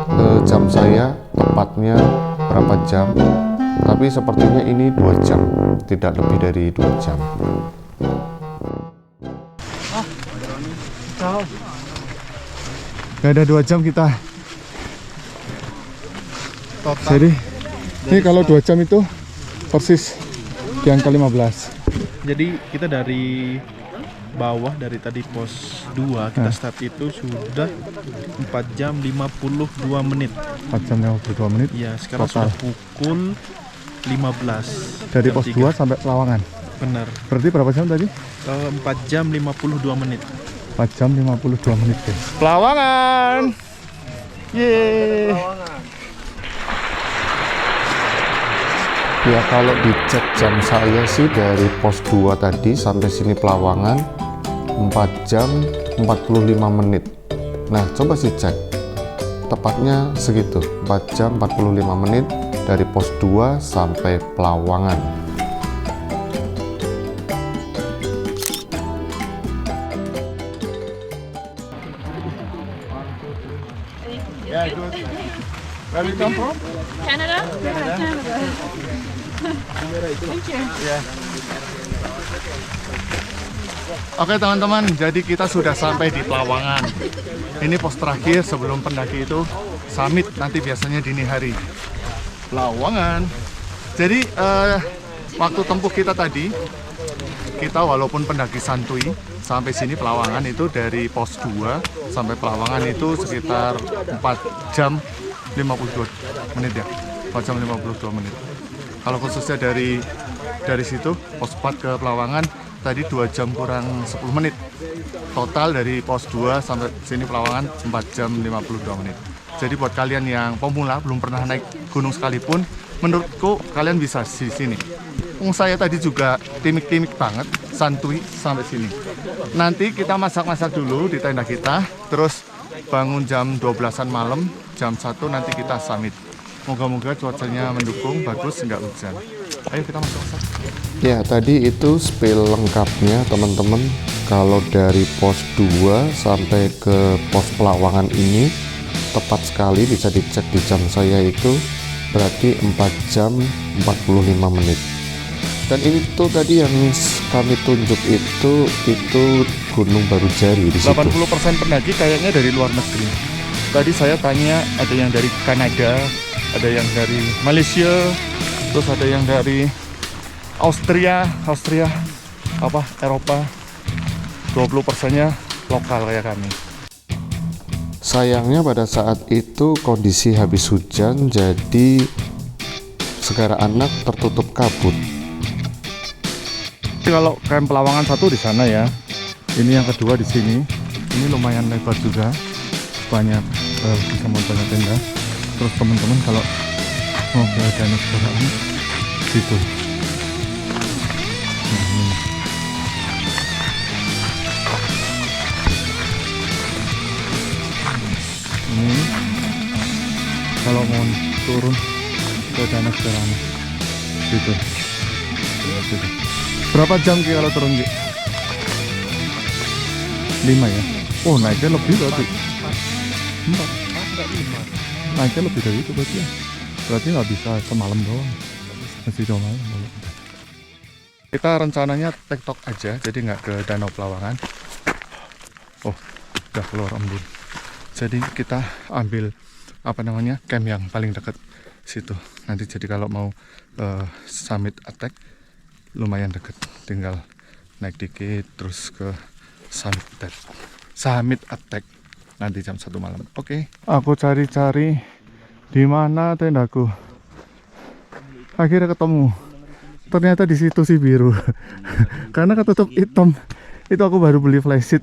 jam saya tepatnya berapa jam, tapi sepertinya ini 2 jam, tidak lebih dari 2 jam. Gak ada 2 jam kita. Jadi ini kalau 2 jam itu persis di angka 15. Jadi kita dari bawah, dari tadi pos 2 kita start itu sudah 4 jam 52 menit. 4 jam 52 menit. Ya, sekarang Total. sudah pukul 15. Dari jam pos 3. 2 sampai Pelawangan. Benar. Berarti berapa jam tadi? 4 jam 52 menit. 4 jam 52 menit guys. Pelawangan. Yeay. Ya kalau dicek jam saya sih dari pos 2 tadi sampai sini Pelawangan 4 jam 45 menit. Nah coba sih cek, tepatnya segitu, 4 jam 45 menit dari pos 2 sampai Pelawangan. Where you come from? Canada? Yeah, Canada. Thank you. Oke teman-teman, jadi kita sudah sampai di Pelawangan. Ini pos terakhir sebelum pendaki itu summit nanti biasanya dini hari. Pelawangan. Jadi waktu tempuh kita tadi, kita walaupun pendaki santuy sampai sini Pelawangan itu dari pos 2 sampai Pelawangan itu sekitar 4 jam 52 menit ya. 4 jam 52 menit. Kalau khususnya dari situ pos 4 ke Pelawangan tadi 2 jam kurang 10 menit. Total dari pos 2 sampai sini Pelawangan 4 jam 52 menit. Jadi buat kalian yang pemula belum pernah naik gunung sekalipun, menurutku kalian bisa di sini. Saya tadi juga timik-timik banget, santuy sampai sini. Nanti kita masak-masak dulu di tenda kita, terus bangun jam 12-an malam, jam 1 nanti kita summit. Moga-moga cuacanya mendukung, bagus, nggak hujan. Ayo kita masak-masak. Ya tadi itu spill lengkapnya teman-teman. Kalau dari pos 2 sampai ke pos Pelawangan ini tepat sekali, bisa dicek di jam saya itu berarti 4 jam 45 menit. Dan ini tuh tadi yang kami tunjuk itu Gunung Barujari di situ. 80% pendaki kayaknya dari luar negeri. Tadi saya tanya ada yang dari Kanada, ada yang dari Malaysia, terus ada yang dari Austria, Eropa. 20%-nya lokal kayak kami. Sayangnya pada saat itu kondisi habis hujan, jadi Segara Anak tertutup kabut. Kalau camp Pelawangan 1 di sana ya, ini yang kedua di sini. Ini lumayan lebar juga, banyak bisa mau banyak tenda. Terus teman-teman kalau mau ke Danau Toba situ. Ini kalau mau turun ke Danau Toba situ. Berapa jam Ki kalau turun Ki? 5 ya? Oh naiknya lebih berarti 4. Naiknya lebih dari itu berarti ya? Berarti nggak bisa semalam doang, masih 2 malam. Kita rencananya tektok aja, jadi nggak ke Danau Pelawangan. Oh, udah keluar embun. Jadi kita ambil camp yang paling dekat situ. Nanti jadi kalau mau summit attack lumayan deket, tinggal naik dikit terus ke summit attack nanti jam 1 malam. Oke. Aku cari-cari di mana tendaku. Akhirnya ketemu. Ternyata di situ sih biru. Karena ketutup hitam. Itu aku baru beli flysheet,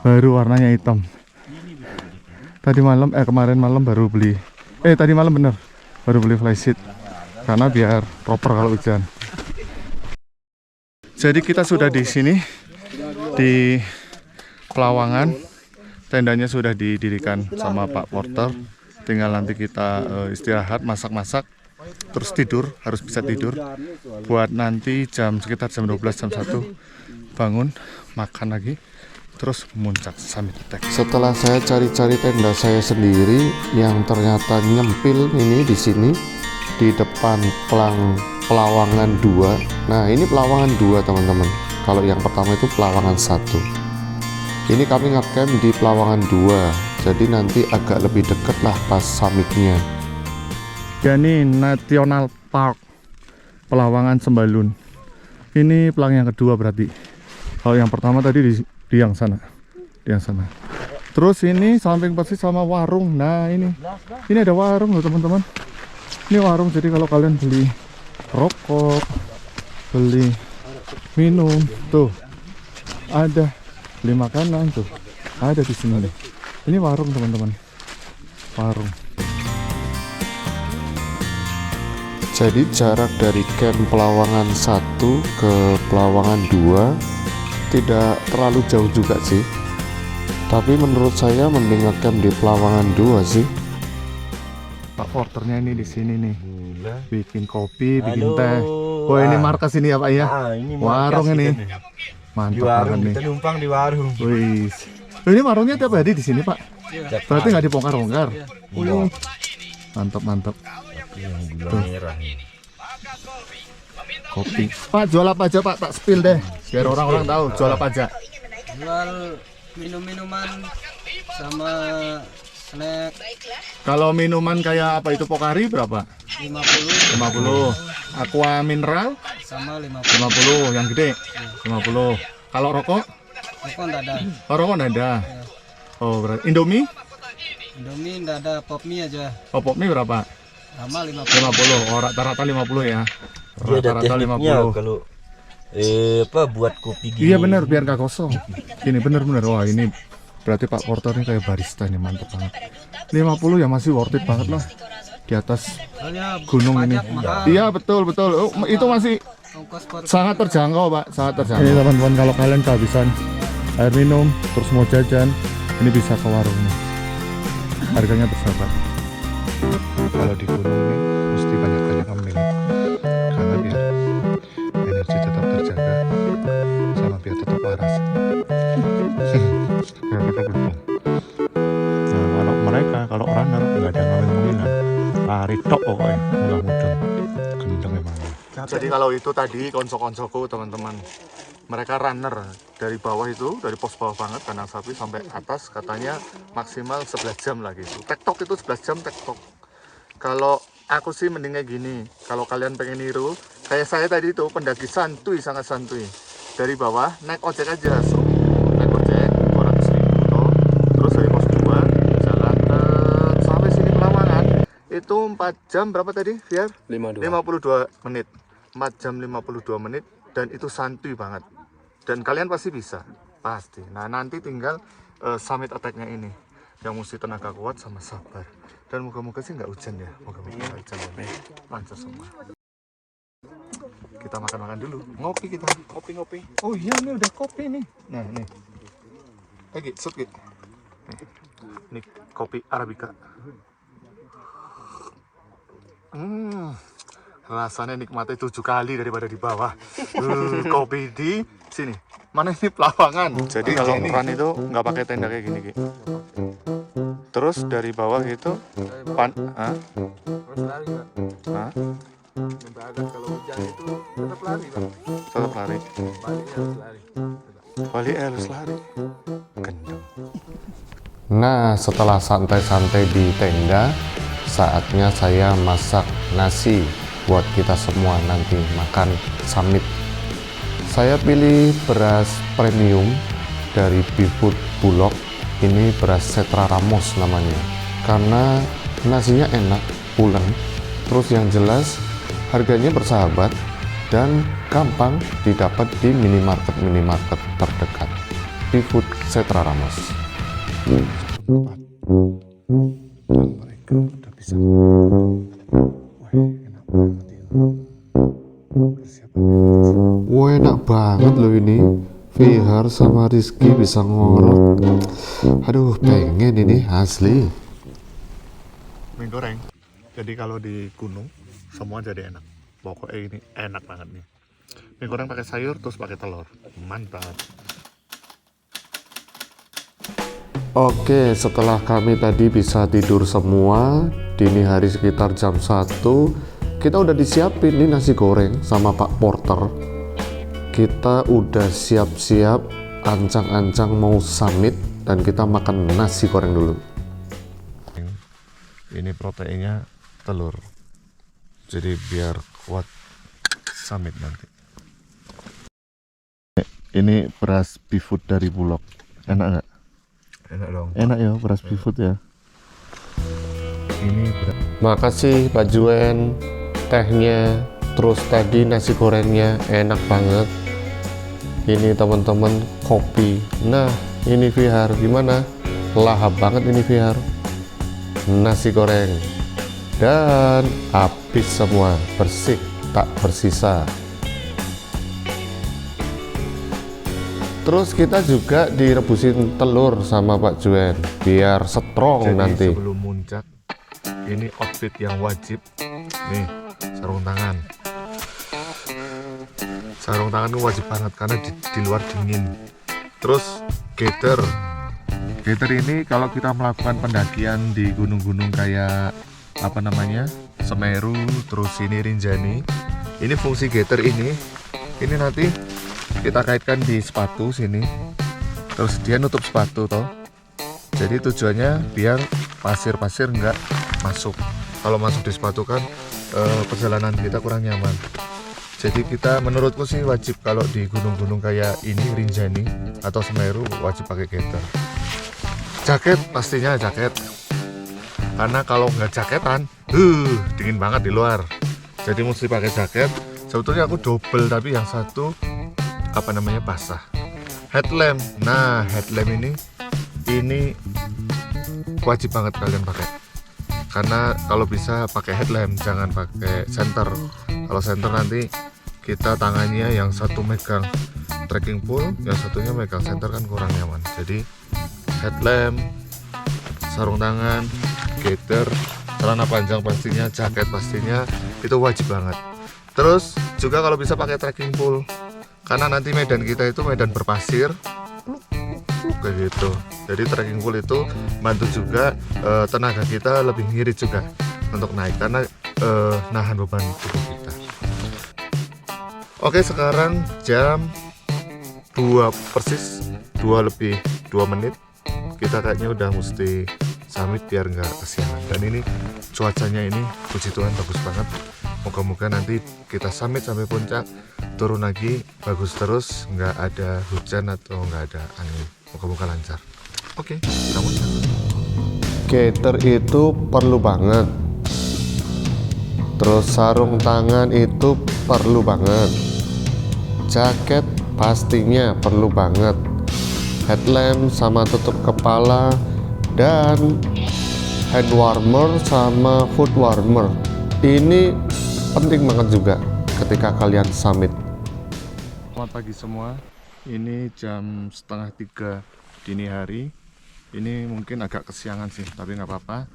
baru warnanya hitam. Kemarin malam baru beli. Tadi malam bener baru beli flysheet. Karena biar proper kalau hujan. Jadi kita sudah di sini di Pelawangan. Tendanya sudah didirikan sama Pak Porter. Tinggal nanti kita istirahat, masak-masak, terus tidur, harus bisa tidur. Buat nanti sekitar jam 12, jam 1 bangun, makan lagi, terus muncak summit attack. Setelah saya cari-cari tenda saya sendiri yang ternyata nyempil ini di sini di depan Pelawangan 2. Nah, ini Pelawangan 2, teman-teman. Kalau yang pertama itu Pelawangan 1. Ini kami ngecamp di Pelawangan 2. Jadi nanti agak lebih deket lah pas summitnya. Ya, ini National Park Pelawangan Sembalun. Ini pelang yang kedua berarti. Kalau yang pertama tadi di yang sana. Di yang sana. Terus ini samping persis sama warung. Nah, ini ada warung loh, teman-teman. Ini warung, jadi kalau kalian beli rokok, beli minum, tuh ada, beli makanan tuh ada di sini nih. Ini warung, teman-teman, warung. Jadi jarak dari camp Pelawangan 1 ke Pelawangan 2 tidak terlalu jauh juga sih. Tapi menurut saya mending ngecamp di Pelawangan 2 sih. Pak porternya ini di sini nih, bikin kopi, bikin teh. Oh, ini markas ini ya Pak ya? Ini warung ini, mantap banget nih. Kita numpang di warung. Wih, ini warungnya tiap hari di sini Pak? Berarti nggak dibongkar-bongkar? Mantap. Tuh. Kopi. Pak, jual apa aja Pak? Tak spill deh, biar orang-orang tahu jual apa aja. Jual minum-minuman sama snack. Kalau minuman kayak apa itu Pokari berapa? 50. Aqua mineral Sama 50 yang gede. 50. Kalau rokok? Rokok enggak ada. Oh, rokok nggak ada. Oh, berarti Indomie Enggak ada, pop mie aja. Oh, pop mie berapa? Sama 50. 50. Oh, rata-rata 50 ya. Dia ada Rata-rata tekniknya kalau buat kopi gini. Iya benar, biar nggak kosong. Gini bener. Wah, ini berarti Pak Porter ini kayak barista nih, mantap banget. 50 ya masih worth it banget lah. Di atas gunung ini. Iya, betul. Oh, itu masih sangat terjangkau Pak, sangat terjangkau. Ini teman-teman, kalau kalian kehabisan air minum terus mau jajan, ini bisa ke warung nih. Harganya bersahabat. Kalau di gunung ini mesti banyak-banyak ambil, karena biar energi tetap terjaga sama biar tetap waras. Ya, kita gitu. Nah, kalau mereka, kalau runner nggak ada ngambil-ngambilan, lari tok pokoknya, nggak mudeng, gendeng emang. Jadi kalau itu tadi konco-koncoku teman-teman, mereka runner dari bawah itu, dari pos bawah banget kandang sapi sampai atas, katanya maksimal 11 jam lah gitu. Tektok itu 11 jam tektok. Kalau aku sih mendingnya gini, kalau kalian pengen niru kayak saya tadi itu, pendaki santuy, sangat santuy. Dari bawah naik ojek aja, naik ojek 200.000 toh. Terus dari pos 2 jalan sampai sini Pelawangan itu 4 jam berapa tadi Fiar? 52 menit. 4 jam 52 menit dan itu santuy banget. Dan kalian pasti bisa, pasti. Nah, nanti tinggal summit attack-nya ini yang mesti tenaga kuat sama sabar. Dan moga-moga sih nggak hujan ya, moga-moga nggak hujan ya. Lancar semua. Kita makan-makan dulu, ngopi kita. Ngopi. Oh iya, ini udah kopi nih. Nah, ini. Sup gitu. Ini kopi Arabica. Rasanya nikmatnya 7 kali daripada di bawah. Kopi di sini. Mana ini Pelawangan. Jadi kalau run itu nggak pakai tenda kayak gini, Ki. Terus dari bawah gitu Mendadak kalau hujan itu tetap lari bang. Tetap lari. Baliknya harus lari. Balik harus lari. Gendong. Nah, setelah santai-santai di tenda, saatnya saya masak nasi buat kita semua nanti makan summit. Saya pilih beras premium dari Beefwood Bulog. Ini beras Setra Ramos namanya. Karena nasinya enak, pulen. Terus yang jelas harganya bersahabat dan gampang didapat di minimarket terdekat. Beefwood Setra Ramos. Mereka udah bisa. Wah, enak banget loh ini. Vihar sama Rizky bisa ngorok. Aduh, pengen ini asli. Mie goreng. Jadi kalau di gunung semua jadi enak. Pokoknya ini enak banget nih. Mie goreng pakai sayur terus pakai telur. Mantap. Oke, setelah kami tadi bisa tidur semua, dini hari sekitar jam 1, kita udah disiapin nih nasi goreng sama Pak Porter. Kita udah siap-siap, ancang-ancang mau summit, dan kita makan nasi goreng dulu. Ini proteinnya telur. Jadi biar kuat summit nanti. Ini beras Beefwood dari Bulog. Enak nggak? Enak dong. Enak ya beras Beefwood ya. Ini beras. Makasih Pak Juen, tehnya, terus tadi nasi gorengnya enak banget. Ini teman-teman kopi. Nah, ini Vihar gimana? Lahap banget ini Vihar. Nasi goreng. Dan habis semua, bersih, tak bersisa. Terus kita juga direbusin telur sama Pak Juen biar strong. Jadi nanti. sebelum muncak, ini outfit yang wajib. Nih, sarung tangan. Sarung tangan itu wajib banget karena di luar dingin. Terus gaiter. Gaiter ini kalau kita melakukan pendakian di gunung-gunung kayak apa namanya? Semeru, terus ini Rinjani. Ini fungsi gaiter ini nanti kita kaitkan di sepatu sini, terus dia nutup sepatu toh. Jadi tujuannya biar pasir-pasir nggak masuk. Kalau masuk di sepatu kan perjalanan kita kurang nyaman. Jadi kita menurutku sih wajib kalau di gunung-gunung kayak ini Rinjani atau Semeru wajib pakai gaiter. Jaket pastinya jaket. Karena kalau nggak jaketan, dingin banget di luar. Jadi mesti pakai jaket. Sebetulnya aku double tapi yang satu apa namanya basah. Headlamp. Nah, headlamp ini wajib banget kalian pakai. Karena kalau bisa pakai headlamp, jangan pakai senter. Kalau senter nanti kita tangannya yang satu megang trekking pole, yang satunya megang senter kan kurang nyaman. Jadi headlamp, sarung tangan, gaiter, celana panjang pastinya, jaket pastinya itu wajib banget. Terus juga kalau bisa pakai trekking pole. Karena nanti medan kita itu medan berpasir kayak gitu. Jadi trekking pole itu bantu juga tenaga kita lebih ngirit juga untuk naik karena nahan beban tubuh kita. Oke, sekarang jam 2 persis, 2:02. Kita kayaknya udah mesti summit biar nggak kesiangan. Dan ini cuacanya ini puji Tuhan bagus banget. Moga-moga nanti kita summit sampai puncak, turun lagi bagus terus, nggak ada hujan atau nggak ada angin. Moga-moga lancar. Oke, kita muncak. Gaiter itu perlu banget. Terus sarung tangan itu perlu banget. Jaket pastinya perlu banget. Headlamp sama tutup kepala dan hand warmer sama foot warmer. Ini penting banget juga ketika kalian summit. Selamat pagi semua. Ini jam 2:30 dini hari. Ini mungkin agak kesiangan sih, tapi nggak apa-apa.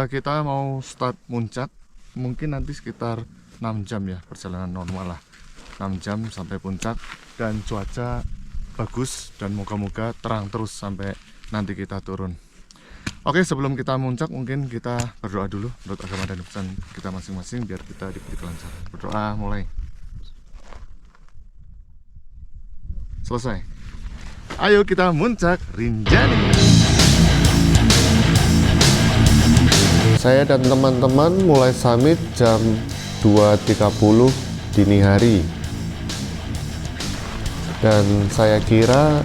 Kita mau start muncak. Mungkin nanti sekitar 6 jam ya, perjalanan normal lah. 6 jam sampai puncak dan cuaca bagus dan moga-moga terang terus sampai nanti kita turun. Oke, sebelum kita muncak mungkin kita berdoa dulu menurut agama dan pesan kita masing-masing biar kita diberi kelancaran. Berdoa mulai. Selesai. Ayo kita muncak Rinjani. Saya dan teman-teman mulai summit jam 2.30 dini hari. Dan saya kira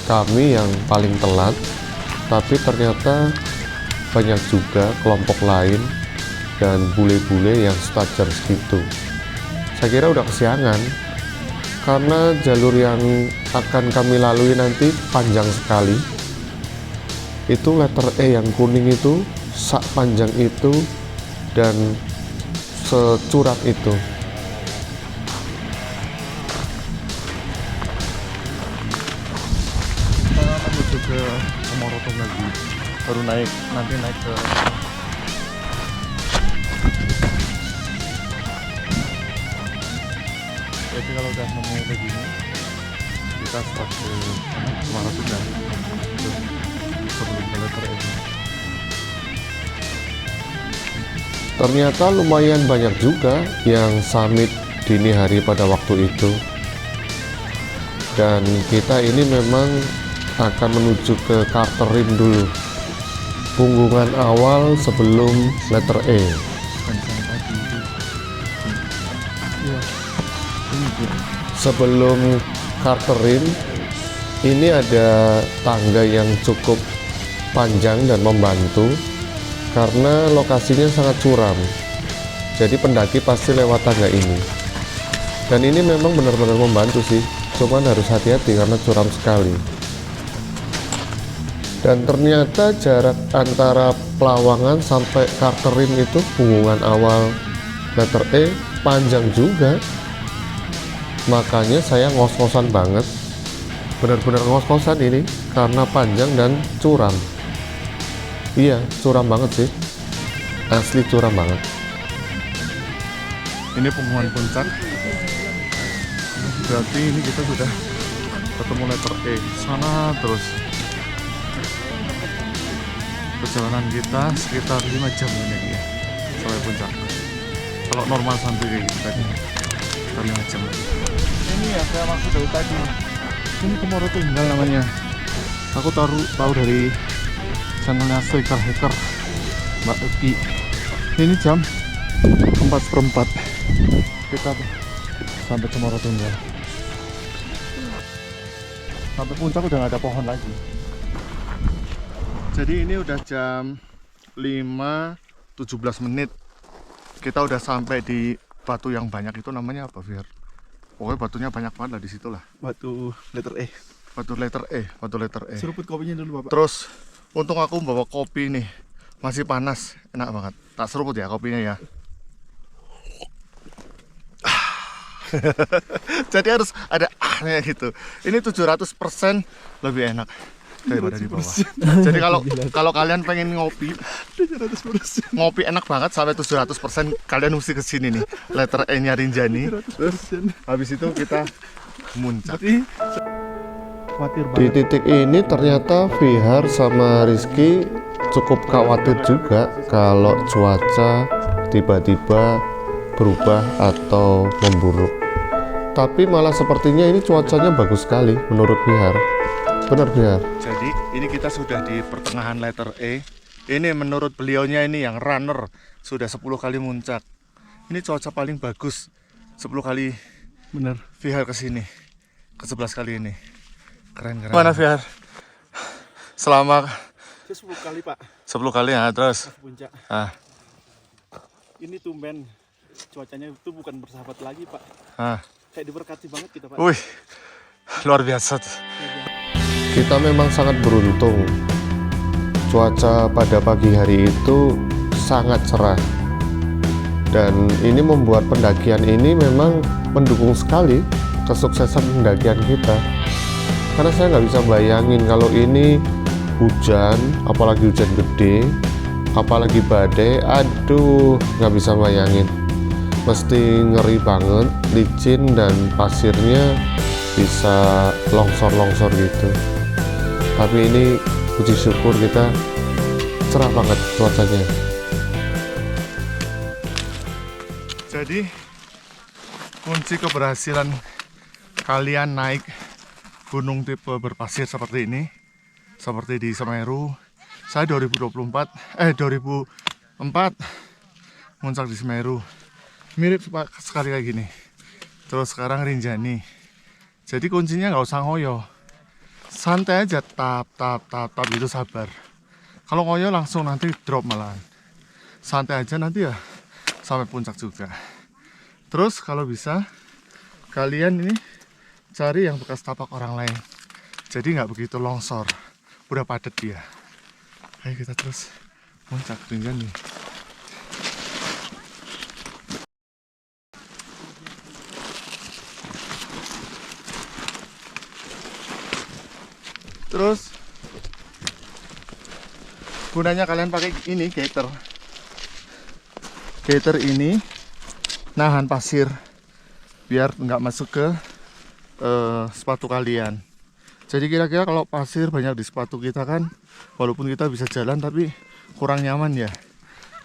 kami yang paling telat, tapi ternyata banyak juga kelompok lain dan bule-bule yang stajar segitu. Saya kira udah kesiangan karena jalur yang akan kami lalui nanti panjang sekali. Itu letter E yang kuning itu sak panjang itu dan securam itu. Menuju ke Morotung lagi, baru nanti naik ke jadi kalau udah nemu begini kita start ke Morotung lagi sebelum ke letter E. Ternyata lumayan banyak juga yang summit dini hari pada waktu itu. Dan kita ini memang akan menuju ke Carterim dulu, punggungan awal sebelum letter E. Sebelum Carterim ini ada tangga yang cukup panjang dan membantu karena lokasinya sangat curam. Jadi pendaki pasti lewat tangga ini. Dan ini memang benar-benar membantu sih, cuman harus hati-hati karena curam sekali. Dan ternyata jarak antara Pelawangan sampai Carterim itu punggungan awal letter E panjang juga. Makanya saya ngos-ngosan banget, benar-benar ngos-ngosan ini karena panjang dan curam. Iya, curam banget sih, asli curam banget. Ini pengumuman puncak, berarti ini kita sudah ketemu letter E sana. Terus perjalanan kita sekitar 5 jam ini ya sampai puncak. Kalau normal santai kayak gitu tadi sekitar 5 jam lagi. Ini ya saya maksud dari tadi, ini Morotung namanya. Aku tahu dari channelnya Hacker Mbak Uki. Ini jam 4:04 kita sampai ke Morotung. Sampai puncak udah nggak ada pohon lagi. Jadi ini udah jam 5:17 menit. Kita udah sampai di batu yang banyak itu, namanya apa, Fir? Pokoknya batunya banyak banget lah di situ lah. Batu letter E. Batu letter E. Seruput kopinya dulu, Bapak. Terus untung aku bawa kopi nih, masih panas, enak banget. Tak seruput ya kopinya ya. Jadi harus ada ahnya gitu. Ini 700% lebih enak daripada di bawah. Jadi kalau kalian pengen ngopi enak banget sampai 700%, kalian mesti ke sini nih. Letter E-nya Rinjani. Habis itu kita muncak. Di titik ini ternyata Vihar sama Rizky cukup khawatir juga kalau cuaca tiba-tiba berubah atau memburuk. Tapi malah sepertinya ini cuacanya bagus sekali menurut Vihar. Benar, Vihar? Jadi ini kita sudah di pertengahan letter E. Ini menurut beliaunya ini yang runner sudah 10 kali muncak. Ini cuaca paling bagus 10 kali. Benar. Vihar kesini ke 11 kali ini. Keren. Mana Vihar? Selama 10 kali, Pak. 10 kali ya, terus Puncak. Ini tumben cuacanya itu bukan bersahabat lagi, Pak. Kayak diberkati banget kita, Pak. Wih, luar biasa. Kita memang sangat beruntung. Cuaca pada pagi hari itu sangat cerah. Dan ini membuat pendakian ini memang mendukung sekali kesuksesan pendakian kita. Karena saya nggak bisa bayangin kalau ini hujan, apalagi hujan gede, apalagi badai, aduh nggak bisa bayangin. Mesti ngeri banget, licin dan pasirnya bisa longsor-longsor gitu. Tapi ini puji syukur kita cerah banget cuacanya. Jadi kunci keberhasilan kalian naik gunung tipe berpasir seperti ini, seperti di Semeru. Saya 2004 muncak di Semeru, mirip sekali kayak gini. Terus sekarang Rinjani. Jadi kuncinya nggak usah ngoyo, santai aja, tap itu sabar. Kalau ngoyo langsung nanti drop malahan. Santai aja nanti ya sampai puncak juga. Terus kalau bisa kalian ini cari yang bekas tapak orang lain, jadi nggak begitu longsor, udah padat dia. Ayo kita terus puncak Rinjani. Terus gunanya kalian pakai ini gaiter. Gaiter ini nahan pasir biar nggak masuk ke sepatu kalian. Jadi kira-kira kalau pasir banyak di sepatu kita kan, walaupun kita bisa jalan tapi kurang nyaman ya.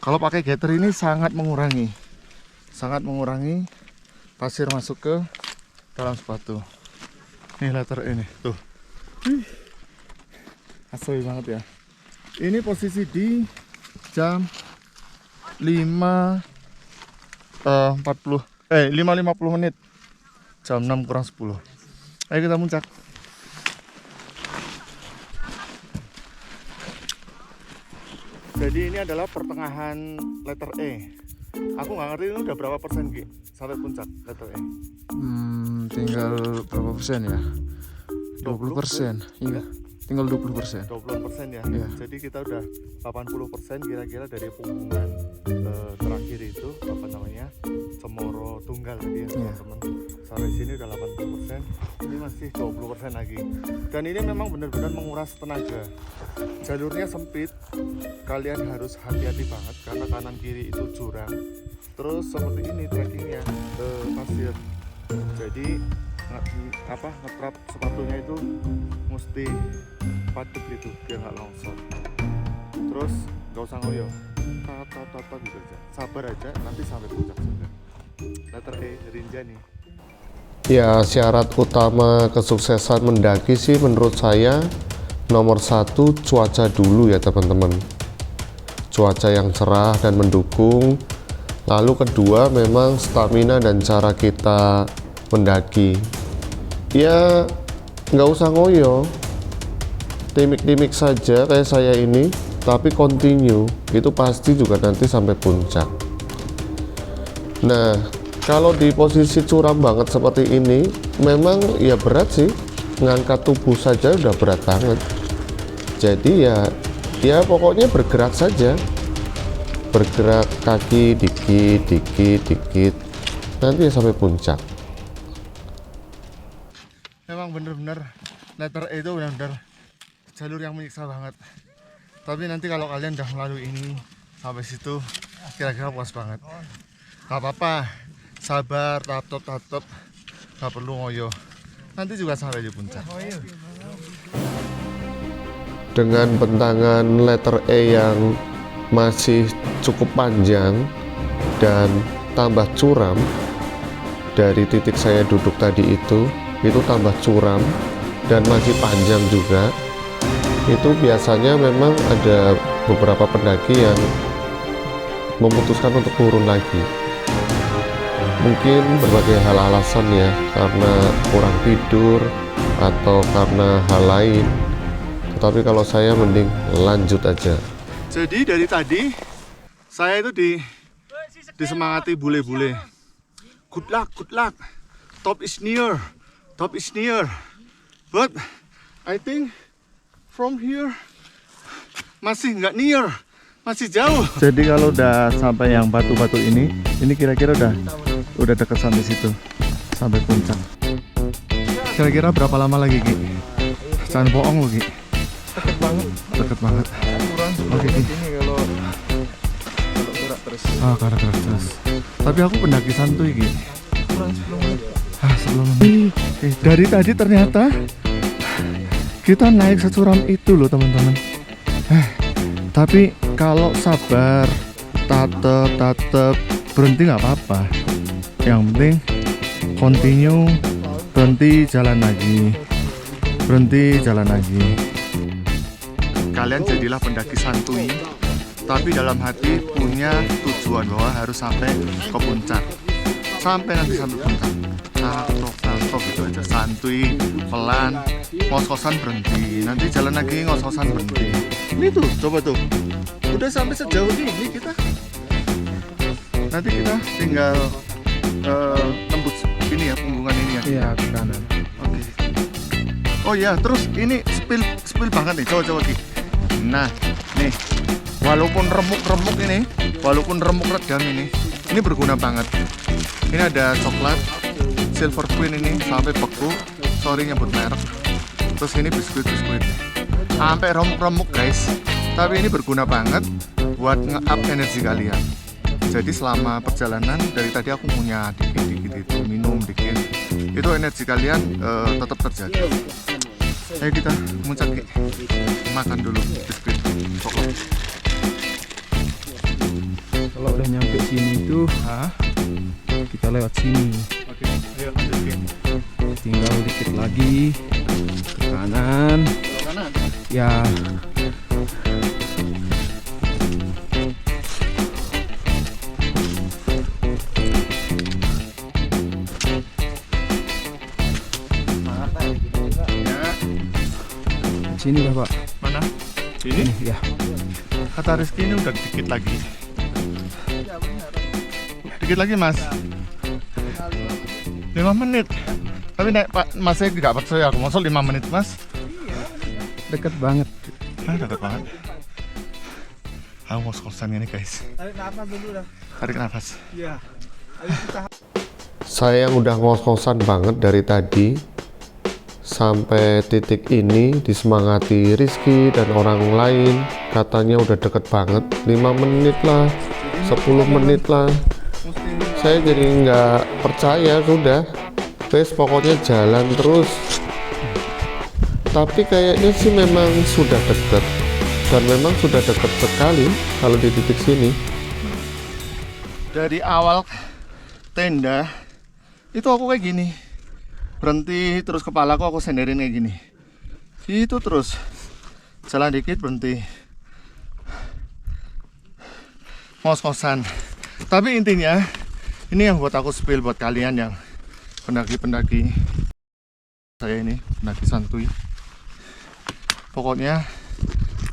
Kalau pakai gaiter ini sangat mengurangi pasir masuk ke dalam sepatu. Nih letter ini tuh. Asli banget ya. Ini posisi di jam 5.50 menit. Jam 6 kurang 10. Ayo kita muncak. Jadi ini adalah pertengahan letter E. Aku nggak ngerti ini udah berapa persen Ki sampai puncak letter E. Tinggal berapa persen ya? 20%. Iya. Tinggal 20%. 20% ya. Iya. Jadi kita udah 80% kira-kira dari punggungan terakhir itu apa namanya? Cemoro Tunggal tadi ya teman-teman. Sampai sini udah 80%. Ini masih 20% lagi. Dan ini memang benar-benar menguras tenaga. Jalurnya sempit. Kalian harus hati-hati banget karena kanan kiri itu jurang. Terus seperti ini trekkingnya ke pasir. Jadi ngetrap sepatunya itu mesti padat gitu biar nggak longsor. Terus nggak usah ngoyo, tata gitu aja, sabar aja, nanti sampai puncak juga. Letter E Rinjani. Ya, syarat utama kesuksesan mendaki sih menurut saya nomor 1 cuaca dulu ya teman-teman. Cuaca yang cerah dan mendukung. Lalu kedua memang stamina dan cara kita mendaki. Ya nggak usah ngoyo, timik-timik saja kayak saya ini, tapi continue, itu pasti juga nanti sampai puncak. Nah kalau di posisi curam banget seperti ini, memang ya berat sih, ngangkat tubuh saja udah berat banget. Jadi ya pokoknya bergerak saja, bergerak kaki dikit, nanti ya sampai puncak. Memang bener-bener letter E itu benar-benar jalur yang menyiksa banget. Tapi nanti kalau kalian udah melalui ini sampai situ, kira-kira puas banget. Gak apa-apa, sabar, tatap, gak perlu ngoyo. Nanti juga sampai di puncak. Dengan bentangan letter E yang masih cukup panjang dan tambah curam, dari titik saya duduk tadi itu tambah curam dan masih panjang juga. Itu biasanya memang ada beberapa pendaki yang memutuskan untuk turun lagi. Mungkin berbagai hal alasan ya, karena kurang tidur atau karena hal lain. Tetapi kalau saya mending lanjut aja. Jadi dari tadi saya itu disemangati bule-bule. Good luck. Top is near. But I think from here masih nggak near, masih jauh. Jadi kalau udah sampai yang batu-batu ini kira-kira udah dekat sampai situ, sampai puncak. Kira-kira berapa lama lagi Ki? Jangan bohong lo Ki. Deket banget. Oke Ki. Kalau gerak terus. Gerak terus. Tapi aku pendaki santuy Ki. Kurang 10 menit. 10 menit. Dari tadi ternyata kita naik securam itu loh teman-teman. Tapi kalau sabar, tatep berhenti nggak apa-apa. Yang penting continue, berhenti jalan lagi, berhenti jalan lagi. Kalian jadilah pendaki santuy, tapi dalam hati punya tujuan bahwa harus sampai ke puncak. Sampai nanti sampai puncak. Stop gitu aja, santuy, pelan, ngos-ngosan berhenti, nanti jalan lagi ngos-ngosan berhenti. Ini tuh, coba tuh, udah sampai sejauh ini kita. Nanti kita tinggal tembus ini ya, punggungan ini ya. Iya, ke kanan. Oke. Oh ya, terus ini spill banget nih, coba Ki. Nah, nih, walaupun remuk ini, walaupun remuk redam ini berguna banget. Ini ada coklat Silver Queen ini sampai beku, sorry nyebut merek. Terus ini biskuit sampai remuk guys, tapi ini berguna banget buat nge-up energi kalian. Jadi selama perjalanan dari tadi aku punya dikit itu minum dikit, itu energi kalian tetap terjaga. Ayo kita muncak, makan dulu biskuit coklat. Kalau udah nyampe sini tuh, kita lewat sini. Oke, ayo lanjut. Tinggal dikit lagi ke kanan. Ya. Sini Bapak. Mana? Ini? Ya. Kata Rizky ini udah dikit lagi. Dikit lagi Mas. 5 menit. Tapi nek Pak Mas saya nggak percaya aku masuk 5 menit Mas. Deket banget. Deket banget. Aku mau kosan ini guys. Tarik nafas dulu dah. Tarik nafas. Iya. Saya yang udah ngos-ngosan banget dari tadi sampai titik ini disemangati Rizky dan orang lain, katanya udah deket banget, 5 menit lah, 10 menit lah. Saya jadi nggak percaya, sudah wes pokoknya jalan terus. Tapi kayaknya sih memang sudah deket, dan memang sudah deket sekali kalau di titik sini. Dari awal tenda itu aku kayak gini, berhenti terus kepalaku aku senderin kayak gini, itu terus jalan dikit berhenti, ngos-ngosan. Tapi intinya ini yang buat aku spill buat kalian yang pendaki-pendaki saya ini, pendaki santuy. Pokoknya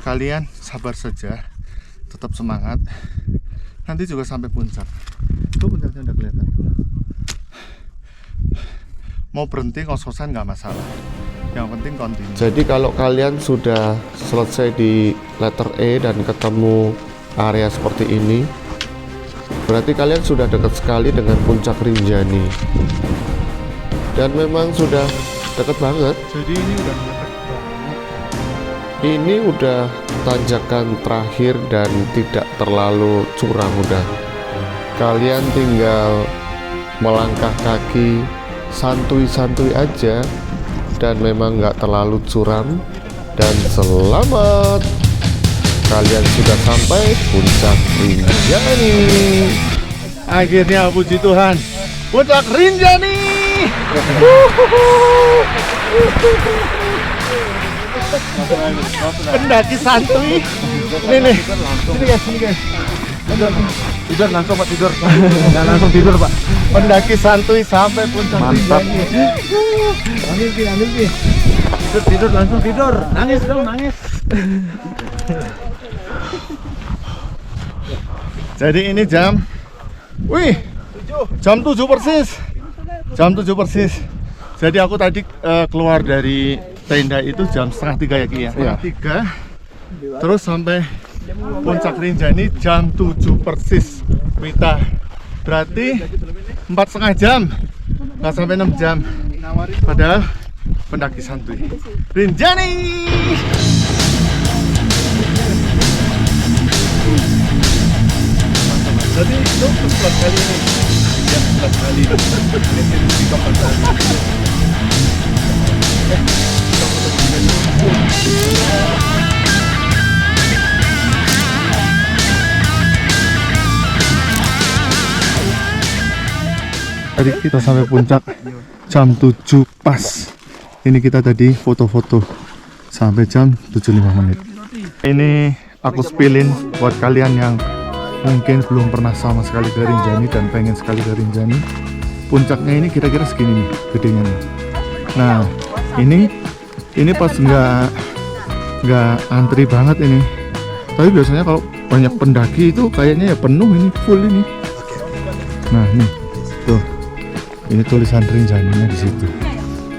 kalian sabar saja, tetap semangat, nanti juga sampai puncak. Itu puncaknya udah kelihatan. Mau berhenti ngos-ngosan nggak masalah, yang penting continue. Jadi kalau kalian sudah selesai di letter E dan ketemu area seperti ini, berarti kalian sudah dekat sekali dengan puncak Rinjani, dan memang sudah dekat banget. Jadi ini udah dekat banget. Ini udah tanjakan terakhir dan tidak terlalu curam, udah. Kalian tinggal melangkah kaki santuy-santuy aja, dan memang nggak terlalu curam. Dan selamat, kalian sudah sampai puncak Rinjani. Akhirnya puji Tuhan, puncak Rinjani. Pendaki santuy. Nih, sini guys. Tidur langsung Pak, tidur. Jangan langsung tidur Pak. Pendaki santuy sampai puncak Rinjani. Nangis. Tidur langsung tidur. Nangis dong, nangis. Jadi ini jam 7 persis. Jam 7 persis. Jadi aku tadi keluar dari tenda itu jam 2:30 ya Ki ya. 2:30. Terus sampai puncak Rinjani jam 7 persis. Wita. Berarti 4,5 jam. Nggak sampai 6 jam. Padahal pendaki santuy Rinjani. Jadi itu 11 kali ini. Ya 11 kali. Ini di kompensasi. Tadi kita sampai puncak jam 7 pas. Ini kita tadi foto-foto sampai jam 7:05. Ini aku spillin buat kalian yang mungkin belum pernah sama sekali ke Rinjani dan pengen sekali ke Rinjani. Puncaknya ini kira-kira segini nih gedenya nih. Nah ini pas nggak antri banget ini. Tapi biasanya kalau banyak pendaki itu kayaknya ya penuh, ini full ini. Nah nih tuh, ini tulisan Rinjaninya di situ.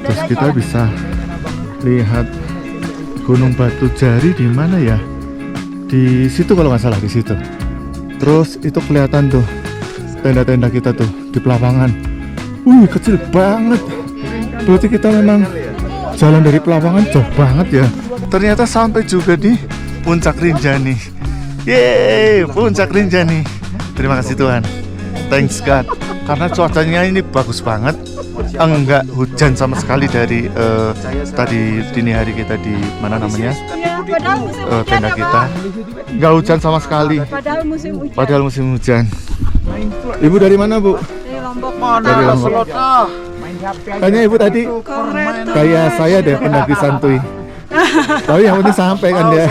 Terus kita bisa lihat Gunung Batu Jari di mana ya? Di situ kalau nggak salah, di situ. Terus itu kelihatan tuh tenda-tenda kita tuh di Pelawangan. Kecil banget. Berarti kita memang jalan dari Pelawangan jauh banget ya. Ternyata sampai juga di Puncak Rinjani. Yeay, Puncak Rinjani. Terima kasih Tuhan. Thanks God. Karena cuacanya ini bagus banget. Enggak hujan sama sekali dari tadi dini hari kita di mana namanya tenda kita. Enggak hujan sama sekali. Padahal musim hujan. Ibu dari mana Bu? Dari Lombok. Dari Lombok. Tanya Ibu tadi kayak saya deh, pendaki santuy. Tapi yang penting sampai kan dia.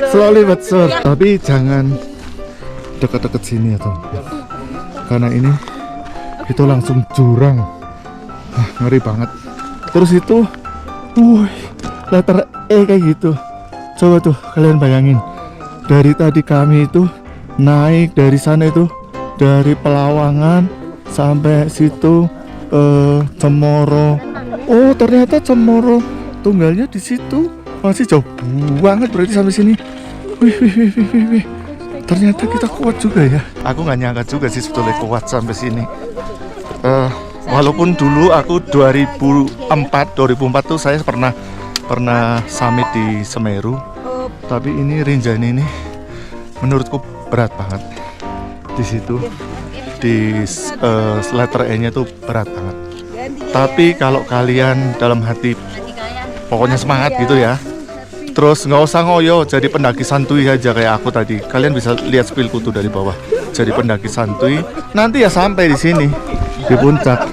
Slowly but sure. Tapi jangan dekat-dekat sini ya tuh. Karena ini itu langsung jurang. Ngeri banget. Terus itu letter E kayak gitu. Coba tuh kalian bayangin. Dari tadi kami itu naik dari sana itu, dari Pelawangan sampai situ Cemoro. Oh ternyata Cemoro tunggalnya di situ. Masih jauh banget berarti sampai sini. Wih. Ternyata kita kuat juga ya. Aku nggak nyangka juga sih sebetulnya kuat sampai sini. Walaupun dulu aku 2004 tuh saya pernah summit di Semeru. Tapi ini Rinjani ini menurutku berat banget. Di situ di letter E-nya tuh berat banget. Tapi kalau kalian dalam hati pokoknya semangat gitu ya. Terus nggak usah ngoyo jadi pendaki santuy aja kayak aku tadi. Kalian bisa lihat spillku tuh dari bawah. Jadi pendaki santuy, nanti ya sampai di sini di puncak.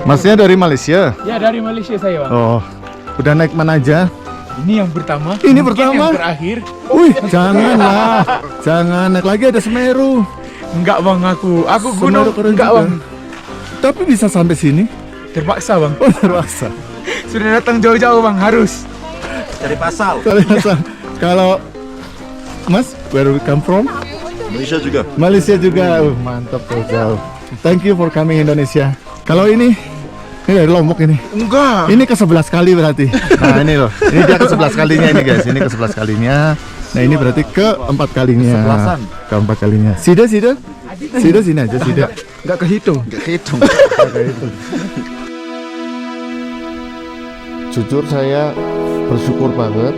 Masnya dari Malaysia? Ya dari Malaysia saya Bang. Oh, udah naik mana aja? Ini yang pertama. Ini pertama. Yang terakhir. Wih, janganlah, jangan naik lagi, ada Semeru. Enggak Bang, aku gunung Semeru enggak juga. Bang. Tapi bisa sampai sini? Terpaksa Bang. Oh, terpaksa. Sudah datang jauh-jauh Bang, harus. Cari pasal. Terpaksa. Kalau Mas, where we come from? Indonesia juga. Malaysia juga. Mantap tuh jauh. Thank you for coming Indonesia. Kalau ini dari Lombok ini. Enggak. Ini ke-11 kali berarti. Nah, ini loh. Ini dia ke-11 kalinya ini guys. Ini ke-11 kalinya. Nah, ini berarti ke-4 kalinya. Ke-4 kalinya. Sida sini aja Sida. Enggak kehitung. Jujur saya bersyukur banget,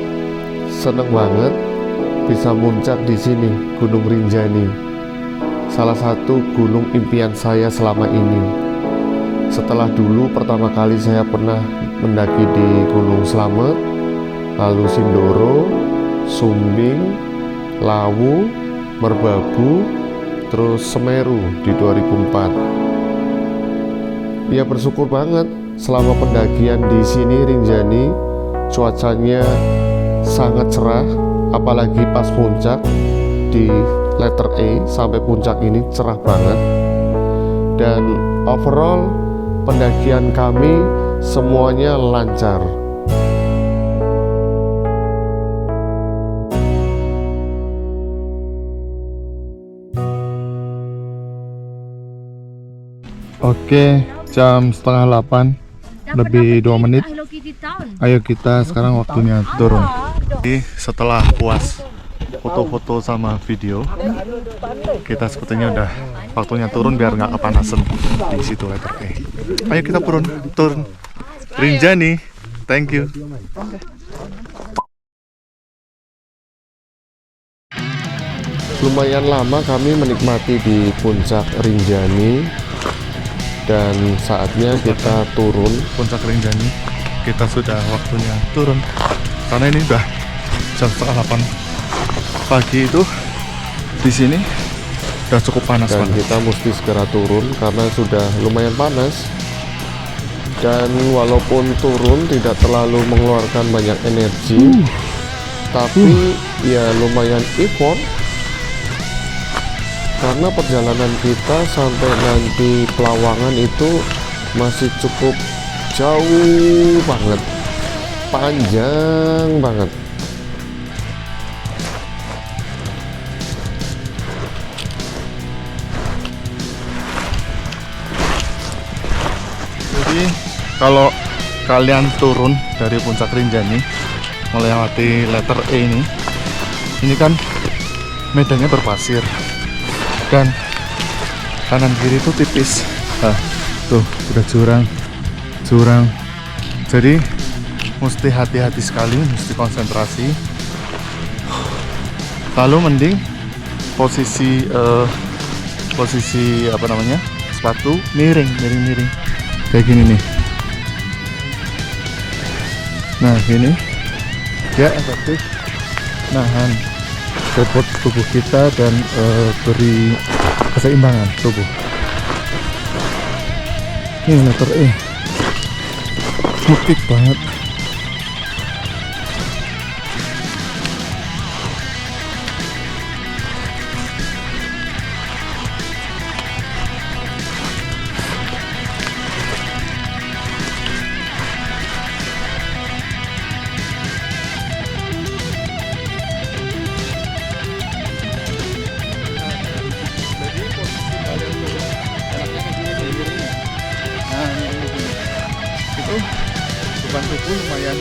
seneng banget bisa muncak di sini, Gunung Rinjani. Salah satu gunung impian saya selama ini. Setelah dulu pertama kali saya pernah mendaki di Gunung Slamet, lalu Sindoro, Sumbing, Lawu, Merbabu, terus Semeru di 2004. Ya bersyukur banget selama pendakian di sini Rinjani, cuacanya sangat cerah, apalagi pas puncak di letter E sampai puncak ini cerah banget. Dan overall pendakian kami semuanya lancar. Oke, jam 7:30 lebih 2 menit. Ayo kita sekarang waktunya turun. Jadi setelah puas foto-foto sama video, kita sebetulnya udah waktunya turun biar nggak kepanasan di situ letter E. Ayo kita turun. Rinjani, thank you. Lumayan lama kami menikmati di puncak Rinjani dan saatnya kita turun puncak Rinjani. Kita sudah waktunya turun karena ini udah jam 7:30 pagi. Itu di sini Udah cukup panas dan banget. kita mesti segera turun karena sudah lumayan panas. Dan walaupun turun tidak terlalu mengeluarkan banyak energi, tapi ya lumayan effort karena perjalanan kita sampai nanti Pelawangan itu masih cukup jauh banget, panjang banget. Jadi kalau kalian turun dari puncak Rinjani melewati letter E ini kan medannya berpasir dan kanan kiri itu tipis. Tuh udah jurang. Jadi mesti hati-hati sekali, mesti konsentrasi. Lalu mending posisi apa namanya, sepatu miring kayak gini nih. Nah gini dia efektif nahan bobot tubuh kita dan beri keseimbangan tubuh. Ini letter E mukik banget. Itu beban tubuh lumayan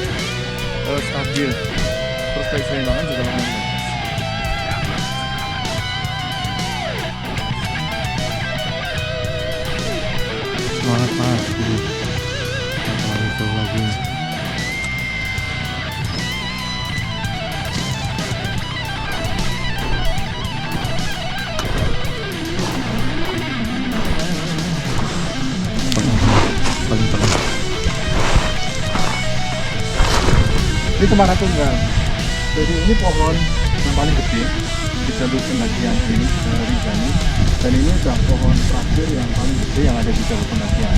stabil, terus keseimbangan juga lumayan bagus. Semangat mas, jadi terlalu jauh lagi. Paling tengah. Ini kemana tuh enggak? Jadi ini pohon yang paling gede di jalur pendakian ini dari Rinjani, dan ini udah pohon terakhir yang paling gede yang ada di jalur pendakian.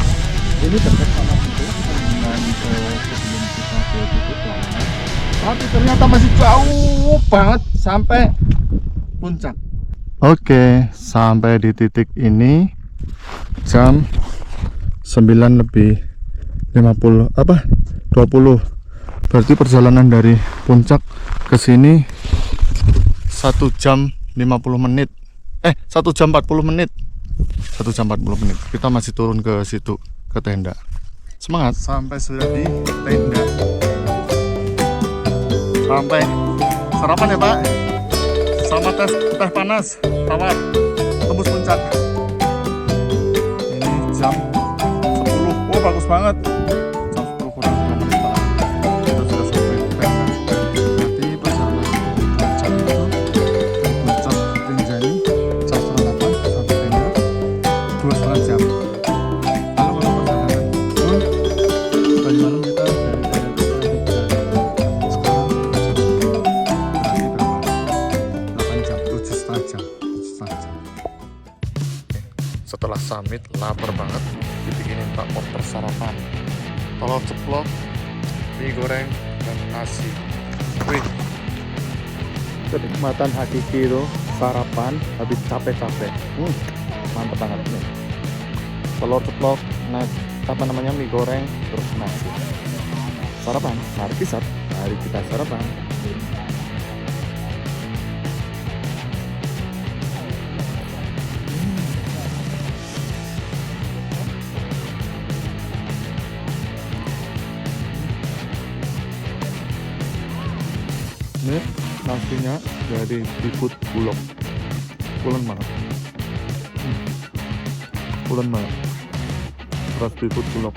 Ini dekat sama situ dengan sebelum kita ke titik Pelawangan. Tapi ternyata masih jauh banget sampai puncak. Oke, sampai di titik ini jam 9:50 20. Berarti perjalanan dari puncak ke sini 1 jam 50 menit. 1 jam 40 menit. 1 jam 40 menit. Kita masih turun ke situ, ke tenda. Semangat. Sampai sudah di tenda. Sampai sarapan ya Pak. Sama teh panas tawar tembus puncak. Ini jam 10. Oh bagus banget. Jam 10 kurang 5 menit Pak. Kita sudah sampai di tenda. Nanti perjalanan dari puncak itu dari puncak Rinjani jam 8 sampai tenda 2,5 jam. Lalu kalau perjalanan turun tadi malam kita dari tenda ke sekarang jam 10. Berarti berapa? 8 jam, 7,5 jam. 7,5 jam. Setelah summit lapar banget, dibikinin Pak Porter sarapan, telur ceplok, mie goreng, dan nasi. Wih, kenikmatan hakiki itu sarapan habis capek-capek. Mantep banget nih. Telur ceplok, mie goreng, terus nasi. Sarapan, mari kita sarapan. Ini nasinya dari seafood bulog, pulen banget, beras seafood bulog.